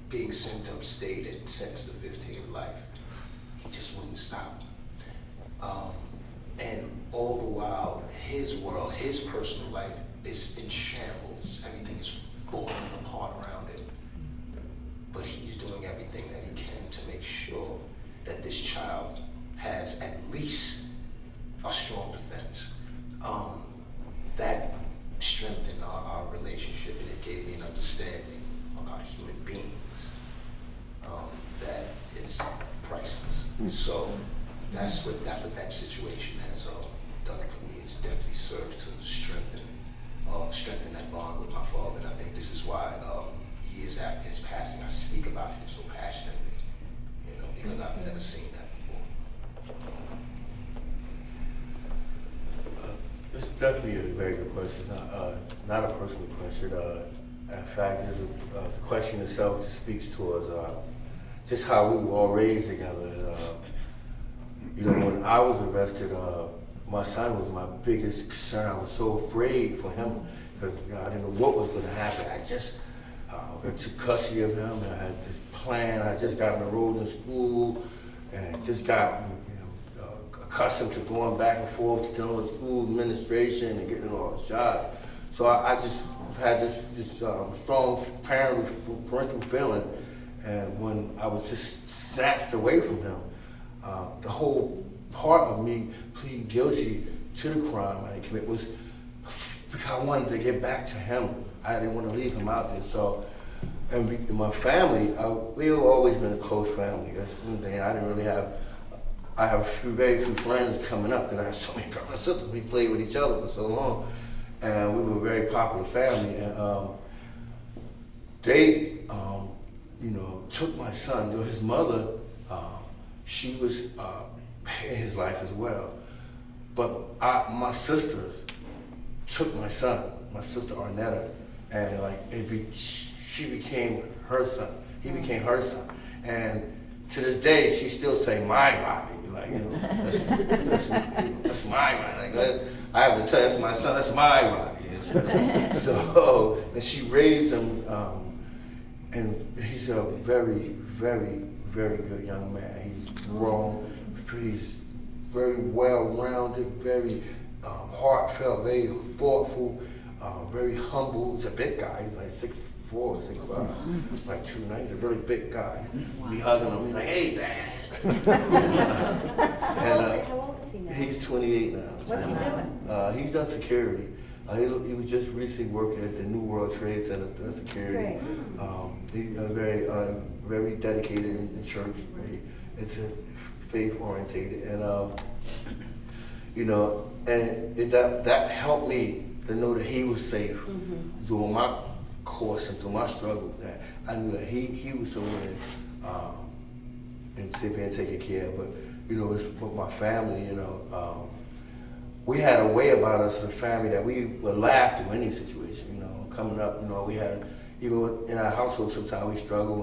being sent upstate and sentenced to 15 life. He just wouldn't stop. And all the while, his world, his personal life is in shambles. Everything is falling apart around him. But he's doing everything that he can to make sure that this child has at least a strong defense. That strengthened our relationship, and it gave me an understanding about human beings that is priceless. So that's what that situation has done for me. It's definitely served to strengthen that bond with my father, and I think this is why years after his passing, I speak about him so passionately, you know, because I've never seen that before. It's definitely a very good question. Not a personal question. In fact, the question itself just speaks towards just how we were all raised together. You know, when I was arrested, my son was my biggest concern. I was so afraid for him because I didn't know what was going to happen. I just took custody of him, and I had this plan. I just got enrolled in school and just got accustomed to going back and forth to dealing with school administration and getting all his jobs. So I just had this strong parental feeling, and when I was just snatched away from him, the whole part of me pleading guilty to the crime I committed was because I wanted to get back to him. I didn't want to leave him out there. So, and in my family, we've always been a close family. That's one thing. I didn't really have. I have very few friends coming up because I have so many brothers and sisters. We played with each other for so long, and we were a very popular family. And they, took my son. You know, his mother, she was in his life as well. But my sisters took my son, my sister Arnetta, and she became her son. He became her son, and to this day, she still say my Rodney. Like, you know, that's my Rodney. Like, I have to tell you, that's my son. That's my Rodney. So, and she raised him, and he's a very, very, very good young man. He's grown. He's very well-rounded, very heartfelt, very thoughtful, very humble. He's a big guy. He's like 6'4" or 6'5", like 290. He's a really big guy. Be hugging him. He's like, "Hey, Dad." How old is he now? He's 28 now. What's he doing? He's done security. He was just recently working at the New World Trade Center doing security. He's very dedicated in church. It's a faith-orientated, and that helped me to know that he was safe during my course and through my struggle. That I knew that he was somewhere and being taken care of. But it's with my family. we had a way about us as a family that we would laugh through any situation, you know, coming up, you know, we had, even in our household, sometimes we struggle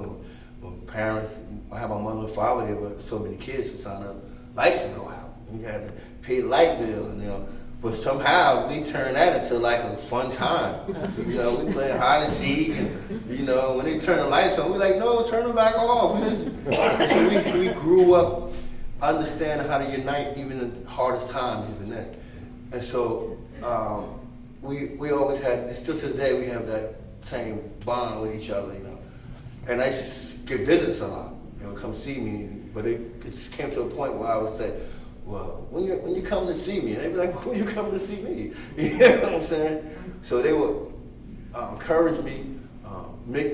when parents, I have my mother and father there, but so many kids, sometimes the lights would go out. You had to pay the light bill, and, you know, but somehow we turned that into like a fun time. You know, we playing hide and seek, and, you know, when they turn the lights on, we're like, no, turn them back off. So we grew up understanding how to unite even in the hardest times, even then. And so we always had, and still to this day, we have that same bond with each other, you know. And I used to get visits a lot. They would come see me, but it just came to a point where I would say, well, when you come to see me, and they'd be like, when you come to see me? You know what I'm saying? So they would encourage me,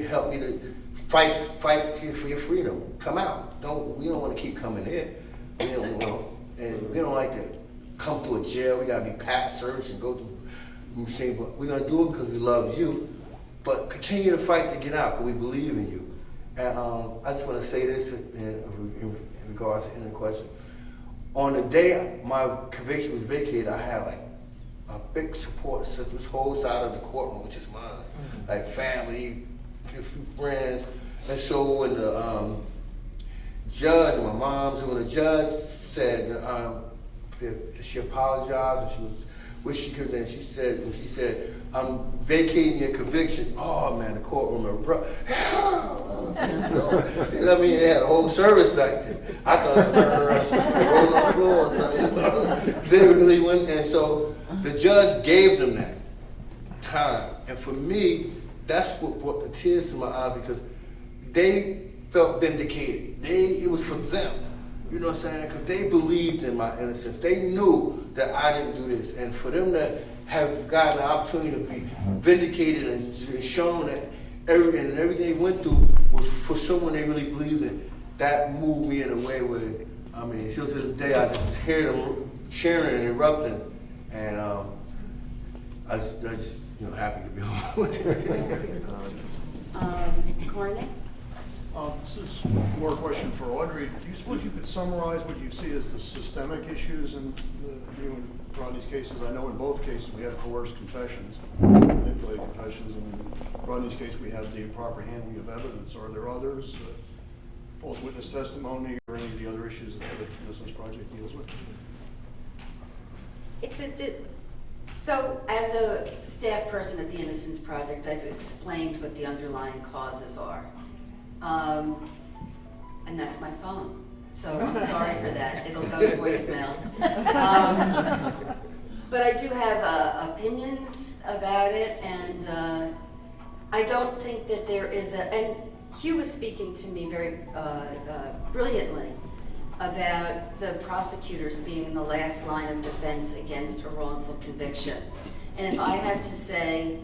help me to fight for your freedom. Come out. We don't want to keep coming in. We don't know, and we don't like to come through a jail. We gotta be pat, searched, and go through the machine. But we're gonna do it because we love you. But continue to fight to get out, because we believe in you. And I just want to say this in regards to the question. On the day my conviction was vacated, I had like a big support system, this whole side of the courtroom, which is mine, like family, a few friends. And so when the judge, and my mom, so when the judge said that she apologized and she was wishing she could, and she said, I'm vacating your conviction. Oh man, the courtroom erupted. You know, I mean, they had a whole service back then. I thought I'd turn around and roll on the floor or something. You know? They really went, and so the judge gave them that time. And for me, that's what brought the tears to my eyes, because they felt vindicated. It was for them. You know what I'm saying? Because they believed in my innocence. They knew that I didn't do this. And for them to have gotten the opportunity to be vindicated and shown that everything they went through was for someone they really believed in, that moved me in a way where, I mean, still to this day, I just hear them cheering and erupting. And I just happy to be home. Cornett? This is more a question for Audrey. Do you suppose you could summarize what you see as the systemic issues in you and Rodney's cases? I know in both cases we have coerced confessions, manipulated confessions, and in Rodney's case we have the improper handling of evidence. Are there others, false witness testimony, or any of the other issues that the Innocence Project deals with? So as a staff person at the Innocence Project, I've explained what the underlying causes are. And that's my phone. So I'm sorry for that. It'll go to voicemail. But I do have opinions about it, and I don't think that there is and Huwe was speaking to me very brilliantly about the prosecutors being in the last line of defense against a wrongful conviction. And if I had to say,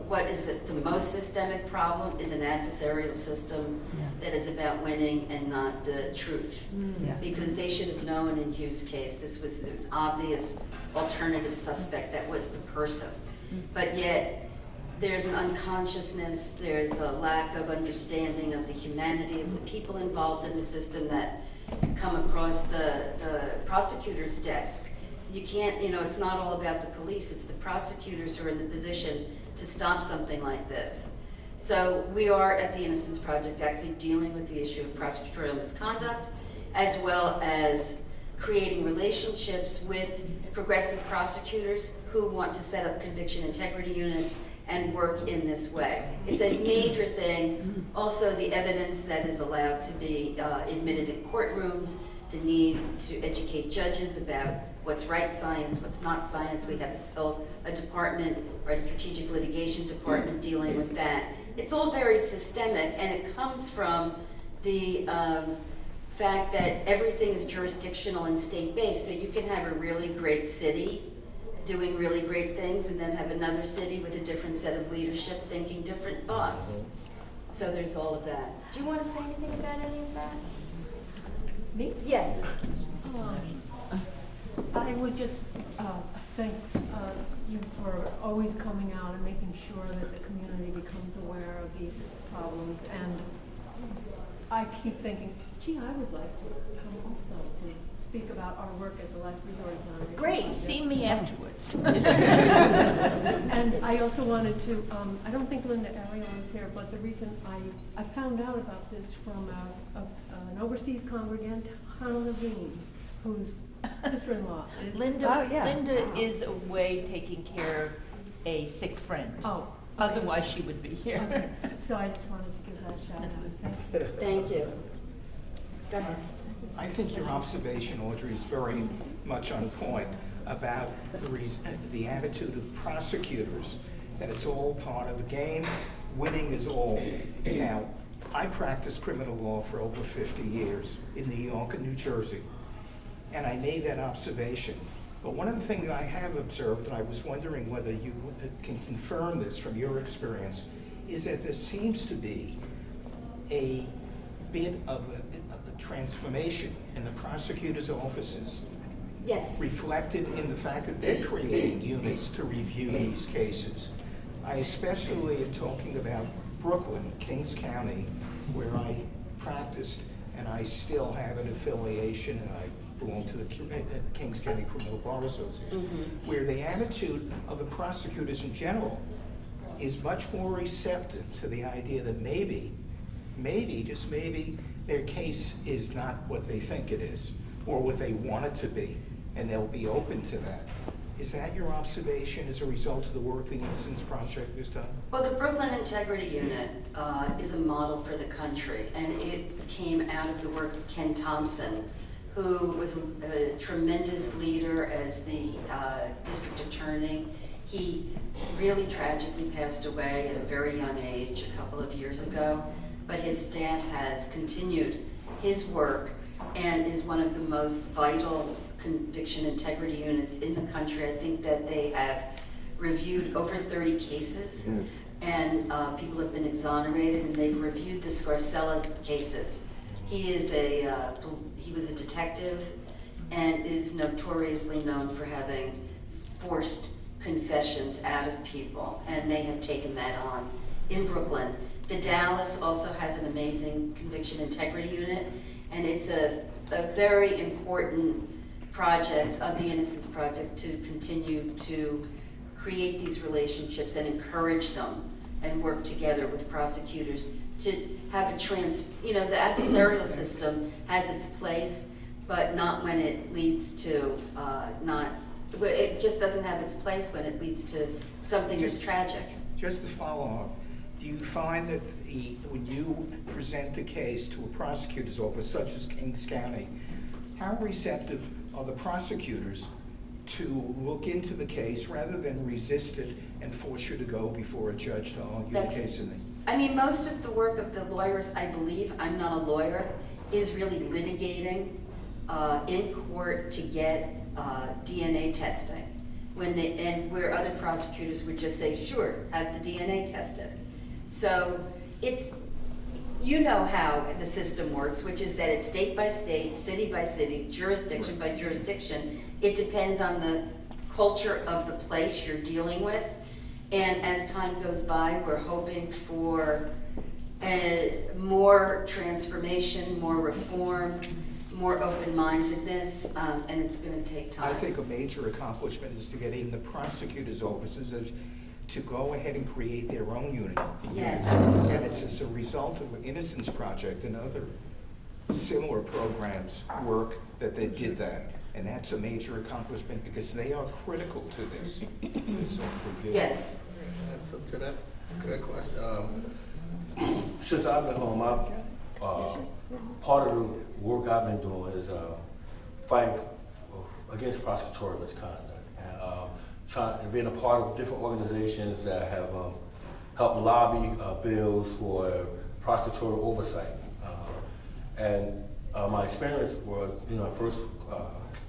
what is it, the most systemic problem is an adversarial system that is about winning and not the truth. Because they should have known in Huwe's case this was an obvious alternative suspect that was the person. But yet there's an unconsciousness, there's a lack of understanding of the humanity of the people involved in the system that come across the prosecutor's desk. You can't, it's not all about the police, it's the prosecutors who are in the position to stop something like this. So we are at the Innocence Project actually dealing with the issue of prosecutorial misconduct, as well as creating relationships with progressive prosecutors who want to set up conviction integrity units and work in this way. It's a major thing. Also, the evidence that is allowed to be admitted in courtrooms, the need to educate judges about what's right science, what's not science. We have still a department, or a strategic litigation department, dealing with that. It's all very systemic, and it comes from the fact that everything is jurisdictional and state-based. So you can have a really great city doing really great things, and then have another city with a different set of leadership thinking different thoughts. So there's all of that. Do you want to say anything about any of that? Me? Yeah. I would just thank you for always coming out and making sure that the community becomes aware of these problems. And I keep thinking, gee, I would like to come also to speak about our work at the Last Resort Exoneration Great, Project. see me afterwards. And I also wanted to, I don't think Linda Ariel is here, but the reason I found out about this from an overseas congregant, Hannah Levine, whose sister-in-law is. Linda, Oh, yeah. Linda is away taking care of a sick friend. Oh. Otherwise, she would be here. Okay. So I just wanted to give that a shout out. Thank you. Thank you. Go ahead. I think your observation, Audrey, is very much on point about the attitude of prosecutors, that it's all part of the game, winning is all. Now, I practiced criminal law for over 50 years in New York and New Jersey, and I made that observation. But one of the things I have observed, and I was wondering whether you can confirm this from your experience, is that there seems to be a bit of a transformation in the prosecutors' offices. Yes. Reflected in the fact that they're creating units to review these cases. I especially am talking about Brooklyn, Kings County, where I practiced, and I still have an affiliation, and I belong to the Kings County Criminal Bar Association, where the attitude of the prosecutors in general is much more receptive to the idea that maybe, just maybe, their case is not what they think it is, or what they want it to be, and they'll be open to that. Is that your observation as a result of the work the Innocence Project has done? Well, the Brooklyn Integrity Unit is a model for the country, and it came out of the work of Ken Thompson, who was a tremendous leader as the district attorney. He really tragically passed away at a very young age a couple of years ago, but his staff has continued his work and is one of the most vital conviction integrity units in the country. I think that they have reviewed over 30 cases, and people have been exonerated, and they've reviewed the Scarcella cases. He was a detective and is notoriously known for having forced confessions out of people, and they have taken that on in Brooklyn. The Dallas also has an amazing conviction integrity unit, and it's a very important project of the Innocence Project to continue to create these relationships and encourage them and work together with prosecutors to have the adversarial system has its place, but not when it leads to it just doesn't have its place when it leads to something that's tragic. Just to follow up, do you find that when you present a case to a prosecutor's office, such as Kings County, how receptive are the prosecutors to look into the case rather than resist it and force you to go before a judge to argue the case? I mean, most of the work of the lawyers, I believe, I'm not a lawyer, is really litigating in court to get DNA testing. And where other prosecutors would just say, sure, have the DNA tested. So it's, you know how the system works, which is that it's state by state, city by city, jurisdiction by jurisdiction. It depends on the culture of the place you're dealing with. And as time goes by, we're hoping for more transformation, more reform, more open-mindedness, and it's going to take time. I think a major accomplishment is to get in the prosecutor's offices to go ahead and create their own unit. Yes. And it's as a result of the Innocence Project and other similar programs work that they did that. And that's a major accomplishment because they are critical to this review. Yes. So to that question, since I've been home, part of the work I've been doing is fighting against prosecutorial misconduct and being a part of different organizations that have helped lobby bills for prosecutorial oversight. And my experience was, I first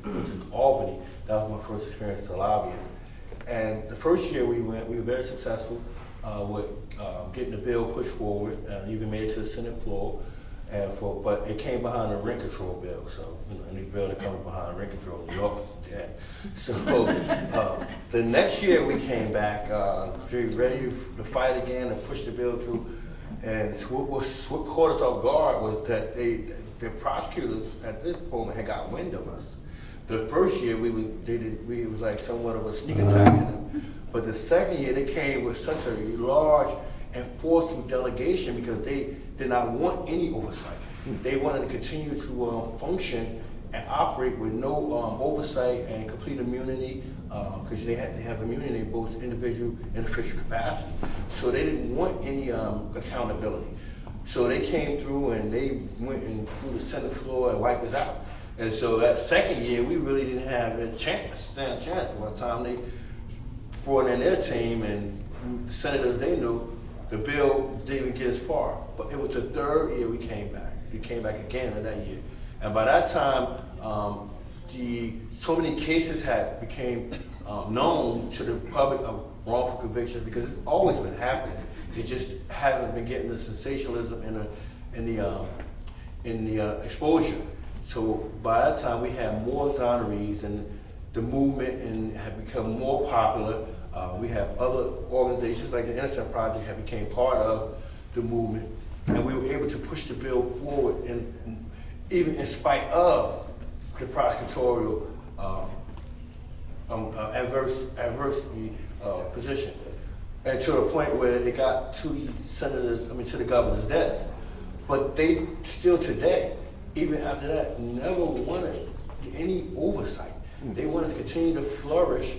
went to Albany. That was my first experience as a lobbyist. And the first year we went, we were very successful with getting the bill pushed forward and even made it to the Senate floor. But it came behind a rent control bill, so any bill that comes behind rent control, New York is dead. So the next year we came back, ready to fight again and push the bill through, And what caught us off guard was that the prosecutors at this moment had got wind of us. The first year it was like somewhat of a sneak attack to them. But the second year they came with such a large and forceful delegation because they did not want any oversight. They wanted to continue to function and operate with no oversight and complete immunity, because they have immunity in both individual and official capacity. So they didn't want any accountability. So they came through and they went and through the Senate floor and wiped us out. And so that second year, we really didn't have a chance. By the time they brought in their team and the senators they knew, the bill didn't even get as far. But it was the third year we came back. We came back again in that year. And by that time, so many cases became known to the public of wrongful convictions, because it's always been happening. It just hasn't been getting the sensationalism and the exposure. So by that time, we had more exonerees, and the movement had become more popular. We have other organizations like the Innocence Project have became part of the movement, and we were able to push the bill forward, and even in spite of the prosecutorial adversity position, and to the point where it got to the governor's desk. But they still today, even after that, never wanted any oversight. They wanted to continue to flourish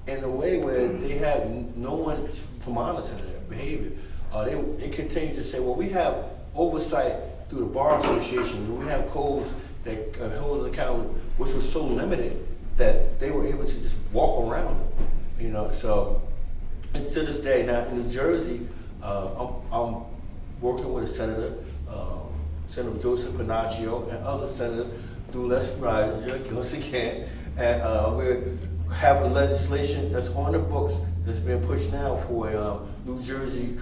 in a way where they had no one to monitor their behavior. They continue to say, well, we have oversight through the Bar Association. We have codes that hold us accountable, which was so limited that they were able to just walk around it. So, and to this day, now in New Jersey, I'm working with a senator, Senator Joseph Panaccio, and other senators, through Les Riser, once again, and we have a legislation that's on the books that's being pushed now for a New Jersey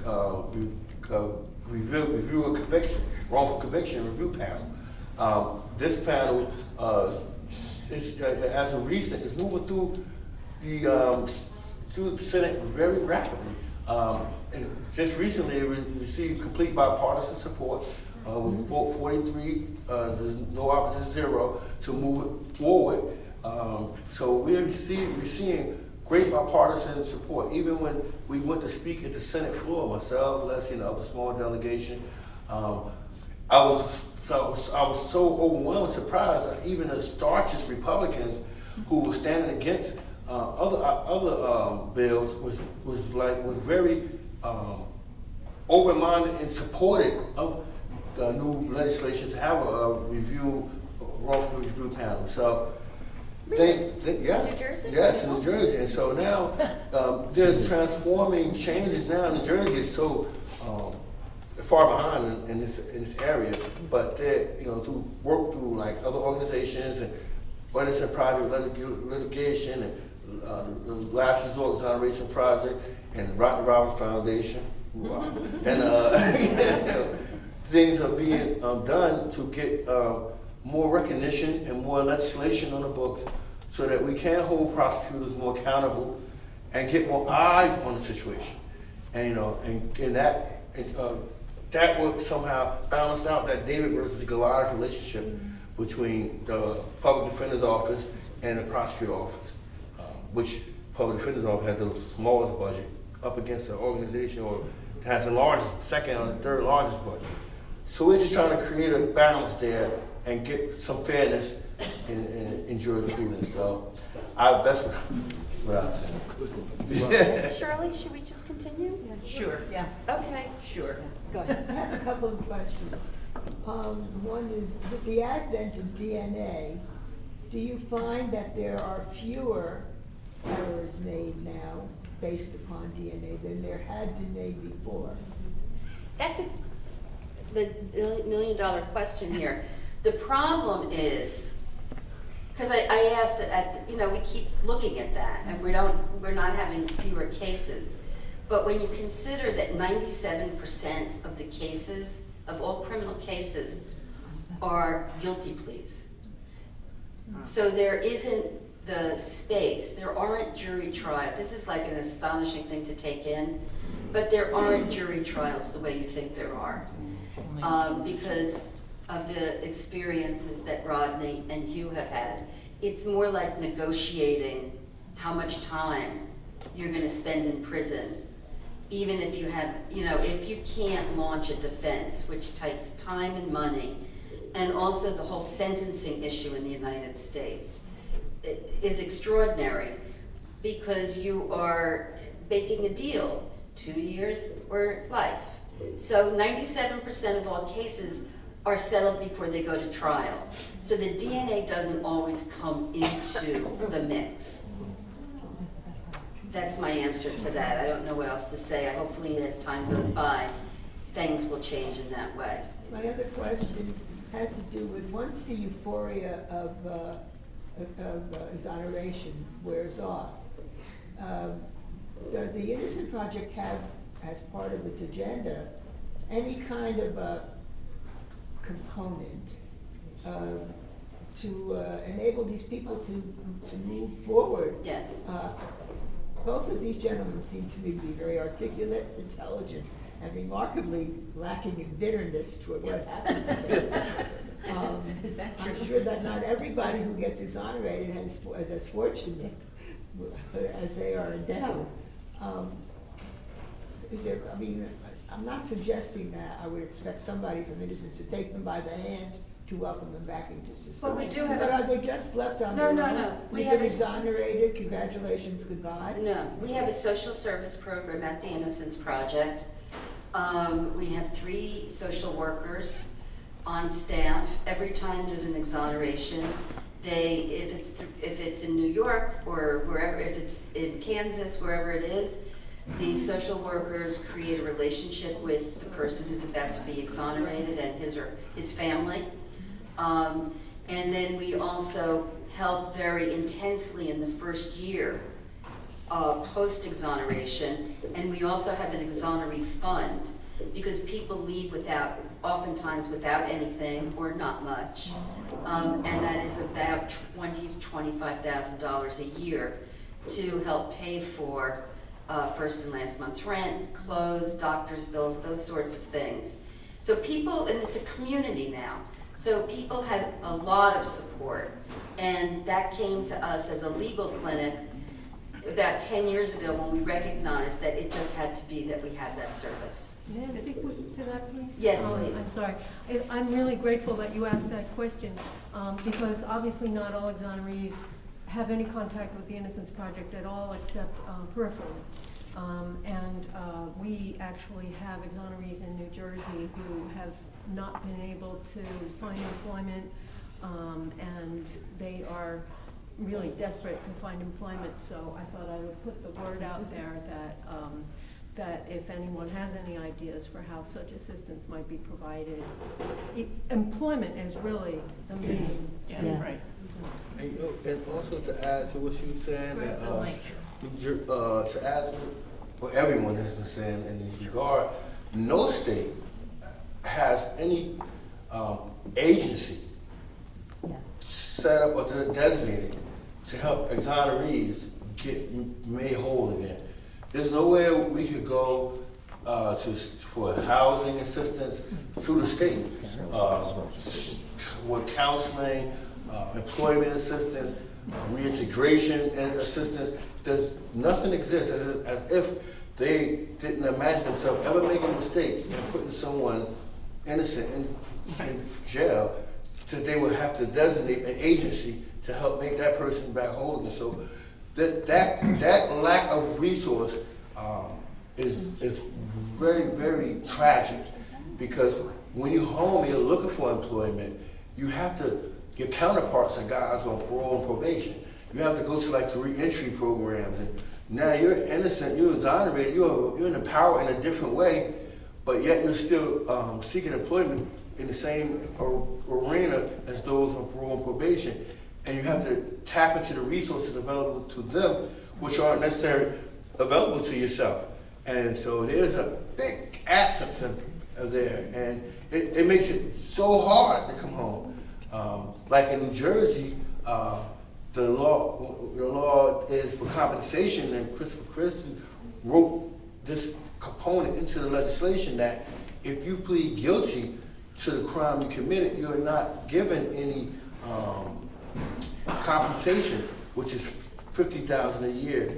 review of conviction, wrongful conviction review panel. This panel, as of recent, is moving through the Senate very rapidly. And just recently, it received complete bipartisan support with 43, there's no opposition, 0, to move it forward. So we're seeing great bipartisan support. Even when we went to speak at the Senate floor, myself, Leslie, and the other small delegation, I was so overwhelmed and surprised that even the staunchest Republicans who were standing against other bills was very open-minded and supportive of the new legislation to have a wrongful review panel. So yes, New Jersey? Yes, in New Jersey. And so now there's transforming changes now. New Jersey is so far behind in this area, but they're to work through like other organizations and Innocence Project litigation and the Last Resort Exoneration Project and the Rodney Foundation, and things are being done to get more recognition and more legislation on the books, so that we can hold prosecutors more accountable and get more eyes on the situation, and that would somehow balance out that David versus Goliath relationship between the public defender's office and the prosecutor office, which public defender's office has the smallest budget up against an organization or has the largest, second or third largest budget. So we're just trying to create a balance there and get some fairness in jurisprudence. So that's what I'm saying. Shirley, should we just continue? Sure, yeah. Okay, sure. Go ahead. I have a couple of questions. One is, with the advent of DNA, do you find that there are fewer errors made now based upon DNA than there had been made before? That's the $1 million question here. The problem is, because I asked it we keep looking at that, and we're not having fewer cases. But when you consider that 97% of the cases, of all criminal cases, are guilty pleas. So there isn't the space, there aren't jury trials. This is like an astonishing thing to take in. but there aren't jury trials the way you think there are. Because of the experiences that Rodney and Huwe have had. It's more like negotiating how much time you're going to spend in prison, even if you have, if you can't launch a defense, which takes time and money, and also the whole sentencing issue in the United States is extraordinary, because you are making a deal, 2 years or life. So 97% of all cases are settled before they go to trial. So the DNA doesn't always come into the mix. That's my answer to that. I don't know what else to say. Hopefully as time goes by, things will change in that way. My other question had to do with, once the euphoria of exoneration wears off, does the Innocence Project have, as part of its agenda, any kind of a component to enable these people to move forward? Yes. Both of these gentlemen seem to me to be very articulate, intelligent, and remarkably lacking in bitterness toward what happens to them. I'm sure that not everybody who gets exonerated is as fortunate as they are endowed. I'm not suggesting that I would expect somebody from Innocence to take them by the hand to welcome them back into society. But we do have But are they just left on their own? No. We have exonerated, congratulations, goodbye? No, we have a social service program at the Innocence Project. We have 3 social workers on staff. Every time there's an exoneration, if it's in New York or wherever, if it's in Kansas, wherever it is, the social workers create a relationship with the person who's about to be exonerated and his or his family. And then we also help very intensely in the first year post-exoneration, and we also have an exoneree fund, because people leave oftentimes without anything or not much, and that is about $20,000 to $25,000 a year to help pay for first and last month's rent, clothes, doctor's bills, those sorts of things. So people, and it's a community now, so people have a lot of support, and that came to us as a legal clinic about 10 years ago when we recognized that it just had to be that we had that service. May I speak to that, please? Yes, please. I'm sorry. I'm really grateful that you asked that question, because obviously not all exonerees have any contact with the Innocence Project at all, except peripherally. We actually have exonerees in New Jersey who have not been able to find employment, and they are really desperate to find employment. So I thought I would put the word out there that if anyone has any ideas for how such assistance might be provided, employment is really the main. Yeah, right. And also to add to what she was saying, to add to what everyone has been saying in this regard, no state has any agency set up or designated to help exonerees get made whole again. There's nowhere we could go for housing assistance through the state, with counseling, employment assistance, reintegration and assistance. There's nothing exists as if they didn't imagine themselves ever making a mistake and putting someone innocent in jail, that they would have to designate an agency to help make that person back whole again. So that lack of resource is very, very tragic, because when you're home, you're looking for employment, your counterparts are guys on parole and probation. You have to go to like the re-entry programs, and now you're innocent, you're exonerated, you're in the power in a different way, but yet you're still seeking employment in the same arena as those on parole and probation. And you have to tap into the resources available to them, which aren't necessarily available to yourself. And so there's a big absence there, and it makes it so hard to come home. Like in New Jersey, the law is for compensation, and Christopher Christie wrote this component into the legislation that if you plead guilty to the crime you committed, you're not given any compensation, which is $50,000 a year.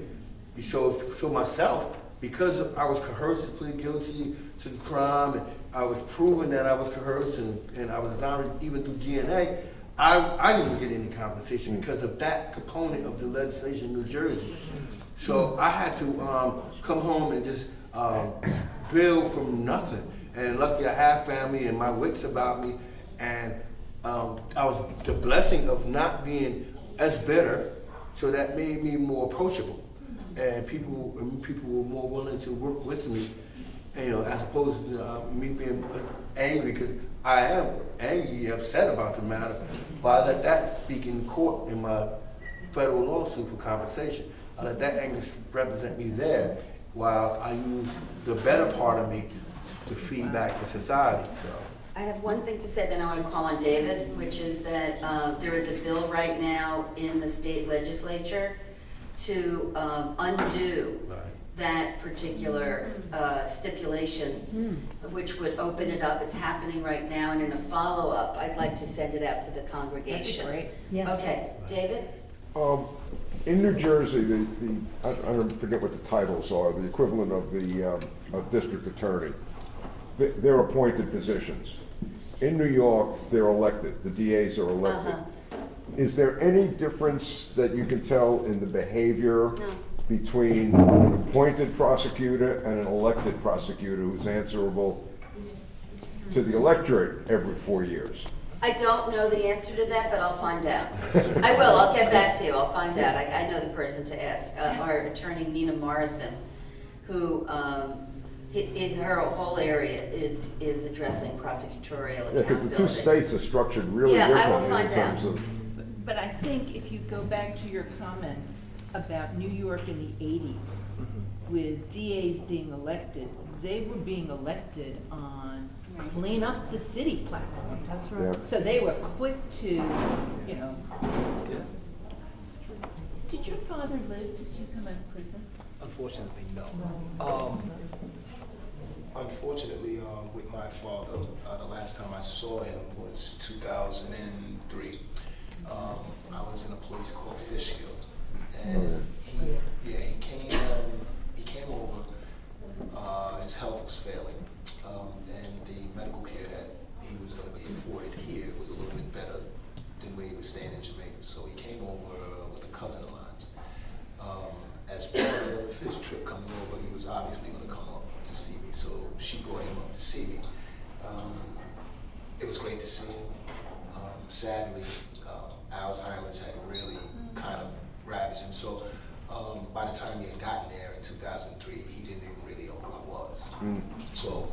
So myself, because I was coerced to plead guilty to the crime, and I was proven that I was coerced, and I was exonerated even through DNA, I didn't get any compensation because of that component of the legislation in New Jersey. So I had to come home and just build from nothing. And luckily I have family and my wits about me, and I was the blessing of not being as bitter, so that made me more approachable. And people were more willing to work with me, as opposed to me being angry, because I am angry, upset about the matter, but I let that speak in court in my federal lawsuit for compensation. I let that anger represent me there, while I use the better part of me to feed back to society. So I have one thing to say, then I want to call on David, which is that there is a bill right now in the state legislature to undo that particular stipulation, which would open it up. It's happening right now, and in a follow-up, I'd like to send it out to the congregation. That'd be great. Okay, David? In New Jersey, I don't forget what the titles are, the equivalent of the district attorney. They're appointed positions. In New York, they're elected. The DAs are elected. Is there any difference that you can tell in the behavior between an appointed prosecutor and an elected prosecutor who's answerable to the electorate every 4 years? I don't know the answer to that, but I'll find out. I will. I'll get back to you. I'll find out. I know the person to ask. Our attorney, Nina Morrison, who her whole area is addressing prosecutorial accountability. Yeah, because the two states are structured really differently in terms of. But I think if you go back to your comments about New York in the 80s, with DAs being elected, they were being elected on clean up the city platforms. That's right. Yeah. So they were quick to, Did your father live to see you come out of prison? Unfortunately, no. Unfortunately, with my father, the last time I saw him was 2003. I was in a place called Fishkill, and he came over. His health was failing, and the medical care that he was going to be afforded here was a little bit better than where he was staying in Jamaica. So he came over with a cousin of mine. As part of his trip coming over, he was obviously going to come up to see me, so she brought him up to see me. It was great to see him. Sadly, Alzheimer's had really kind of ravaged him, so by the time he had gotten there in 2003, he didn't even really know who I was. So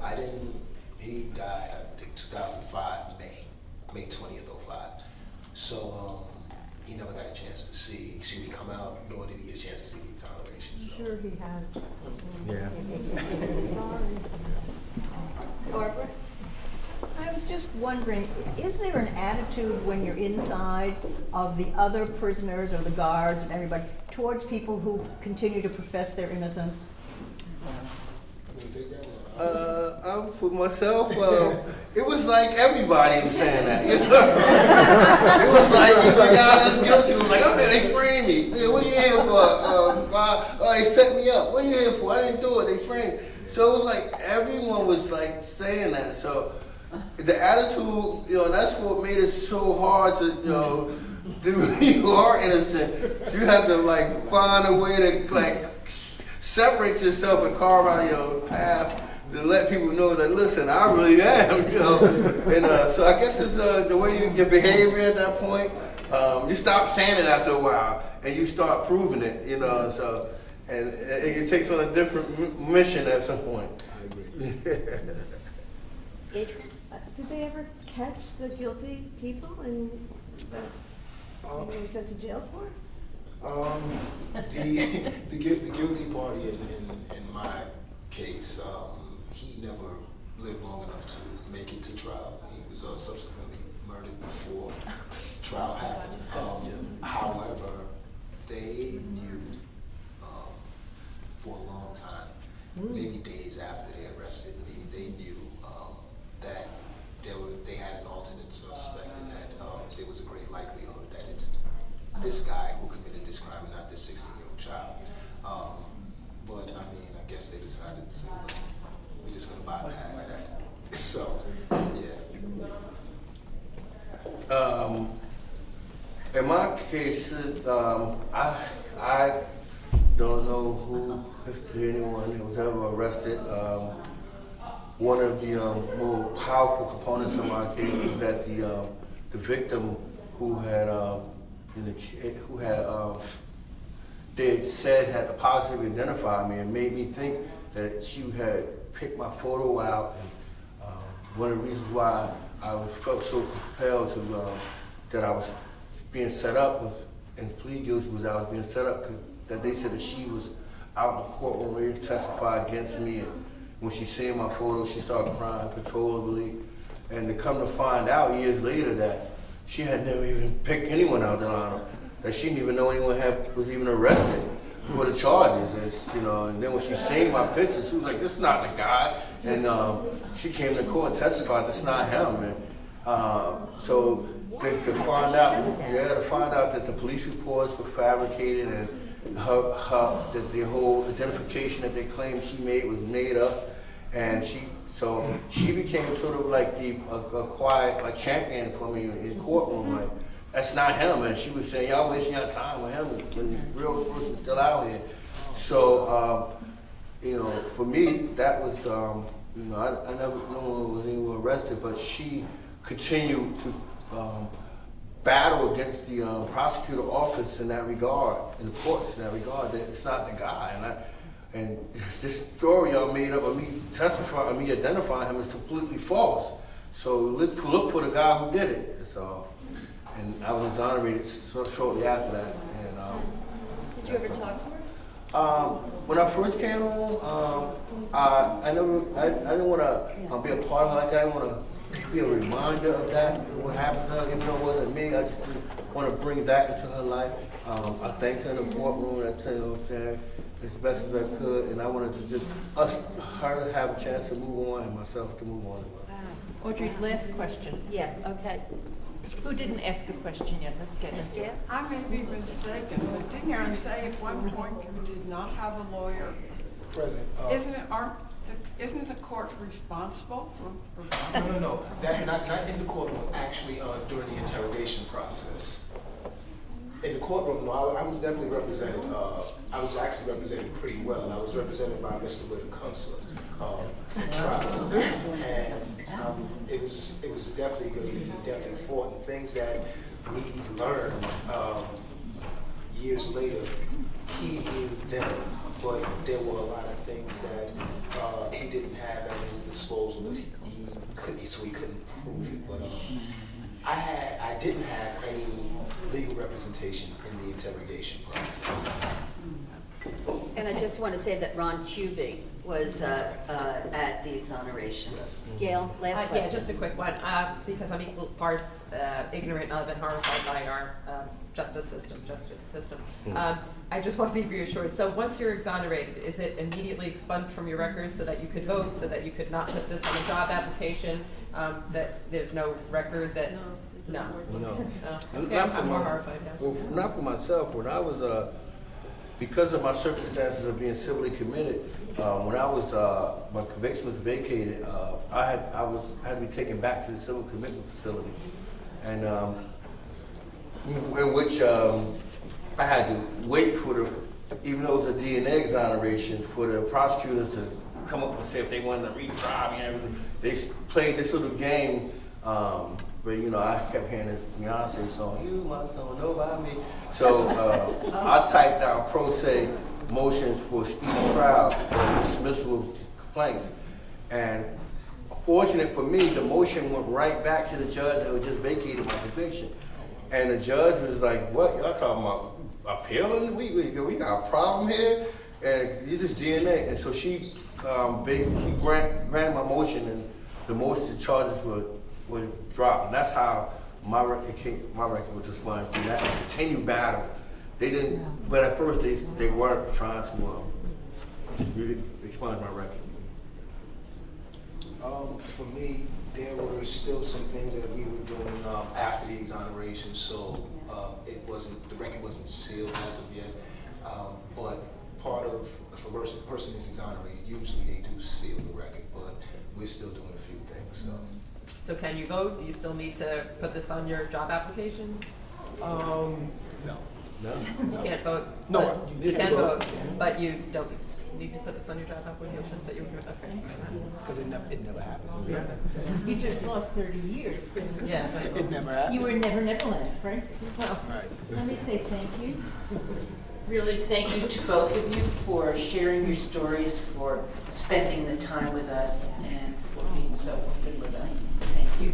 he died, I think 2005, May 20th, 05. So he never got a chance to see me come out, nor did he get a chance to see the exoneration. So. Sure he has. Yeah. Barbara? I was just wondering, is there an attitude when you're inside of the other prisoners or the guards and everybody towards people who continue to profess their innocence? For myself, it was like everybody was saying that. It was like if the guy that's guilty was like, okay, they framed me. Yeah, what are you here for? They set me up. What are you here for? I didn't do it. They framed me. So it was like everyone was like saying that. So the attitude, that's what made it so hard to, you are innocent. You have to like find a way to like separate yourself and carve out your path to let people know that, listen, I really am, And so I guess it's the way your behavior at that point. You stop saying it after a while, and you start proving it, So, and it takes on a different mission at some point. I agree. Adrian? Did they ever catch the guilty people and that they were sent to jail for? The guilty party in my case, he never lived long enough to make it to trial. He was subsequently murdered before trial happened. However, they knew for a long time, maybe days days after they arrested me, they knew that they had an alternate suspect, and that there was a great likelihood that it's this guy who committed this crime and not this 16-year-old child. But I mean, I guess they decided to say, well, we're just going to bypass that. So, yeah. In my case, I don't know who, if anyone was ever arrested. One of the more powerful components of my case was that the victim who had they said had positively identified me and made me think that she had picked my photo out. And one of the reasons why I felt so compelled to that I was being set up with and plead guilty was I was being set up that they said that she was out in the courtroom ready to testify against me. And when she seen my photo, she started crying uncontrollably. And to come to find out years later that she had never even picked anyone out, that she didn't even know anyone was even arrested for the charges. It's, you know, and then when she seen my picture, she was like, "This is not the guy." And she came to court and testified, "This is not him." And so to find out that the police reports were fabricated and that the whole identification that they claimed she made was made up, and she became sort of like a quiet like champion for me in the courtroom. Like, that's not him, and she was saying, "Y'all wasting your time with him when the real person's still out here." So you know, for me, that was you know, I never no one was even arrested, but she continued to battle against the prosecutor office in that regard, in the courts in that regard, that it's not the guy. And this story y'all made up of me identifying him is completely false. So look for the guy who did it. So, and I was exonerated shortly after that. And did you ever talk to her? When I first came home, I didn't want to be a part of it like that. I didn't want to be a reminder of that, what happened to her, even though it wasn't me. I just want to bring that into her life. I thanked her in the courtroom, I tell you what I'm saying, as best as I could, and I wanted to just her to have a chance to move on and myself to move on as well. Audrey, last question. Yeah, okay. Who didn't ask a question yet? Let's get it. Yeah. I may be mistaken, but didn't you say at one point you did not have a lawyer? Present. Isn't the court responsible for? No. That not in the courtroom. Actually, during the interrogation process. In the courtroom, no, I was definitely represented. I was actually represented pretty well. I was represented by Mr. Whitten Counselor for trial, and it was definitely good. He definitely fought, and things that we learned years later. He knew then, but there were a lot of things that he didn't have at his disposal, but he couldn't, so he couldn't prove it. But I didn't have any legal representation in the interrogation process. And I just want to say that Ron Huwe was at the exoneration. Yes. Gail, last question. Yeah, just a quick one, because I'm equal parts ignorant of and horrified by our justice system. I just want to be reassured. So once you're exonerated, is it immediately expunged from your record so that you could vote, so that you could not put this on a job application, that there's no record that? No. Okay, I'm more horrified now. Well, not for myself. When I was, because of my circumstances of being civilly committed, when I was, my conviction was vacated, I had to be taken back to the civil commitment facility, and in which I had to wait for even though it was a DNA exoneration, for the prosecutors to come up and say if they wanted to retry me and everything. They played this little game. But you know, I kept hearing this Beyonce song, "You must don't know about me." So I typed out pro se motions for speedy trial and dismissal of complaints. And fortunate for me, the motion went right back to the judge that had just vacated my conviction. And the judge was like, "What y'all talking about? Appealing? We got a problem here? And this is DNA." And so she granted my motion, and the charges were dropped, and that's how my record was expunged through that continued battle. They didn't, but at first they weren't trying to really expunge my record. For me, there were still some things that we were doing after the exoneration, so the record wasn't sealed as of yet. But part of, if a person is exonerated, usually they do seal the record, but we're still doing a few things. So can you vote? Do you still need to put this on your job applications? No. You can't vote? No, but you can vote, but you don't need to put this on your job application, so you, okay. Because it never happened. You just lost 30 years. Yeah. It never happened. You were never left, right? Well, Right. let me say thank you. Really, thank you to both of you for sharing your stories, for spending the time with us, and for being so open with us. Thank you.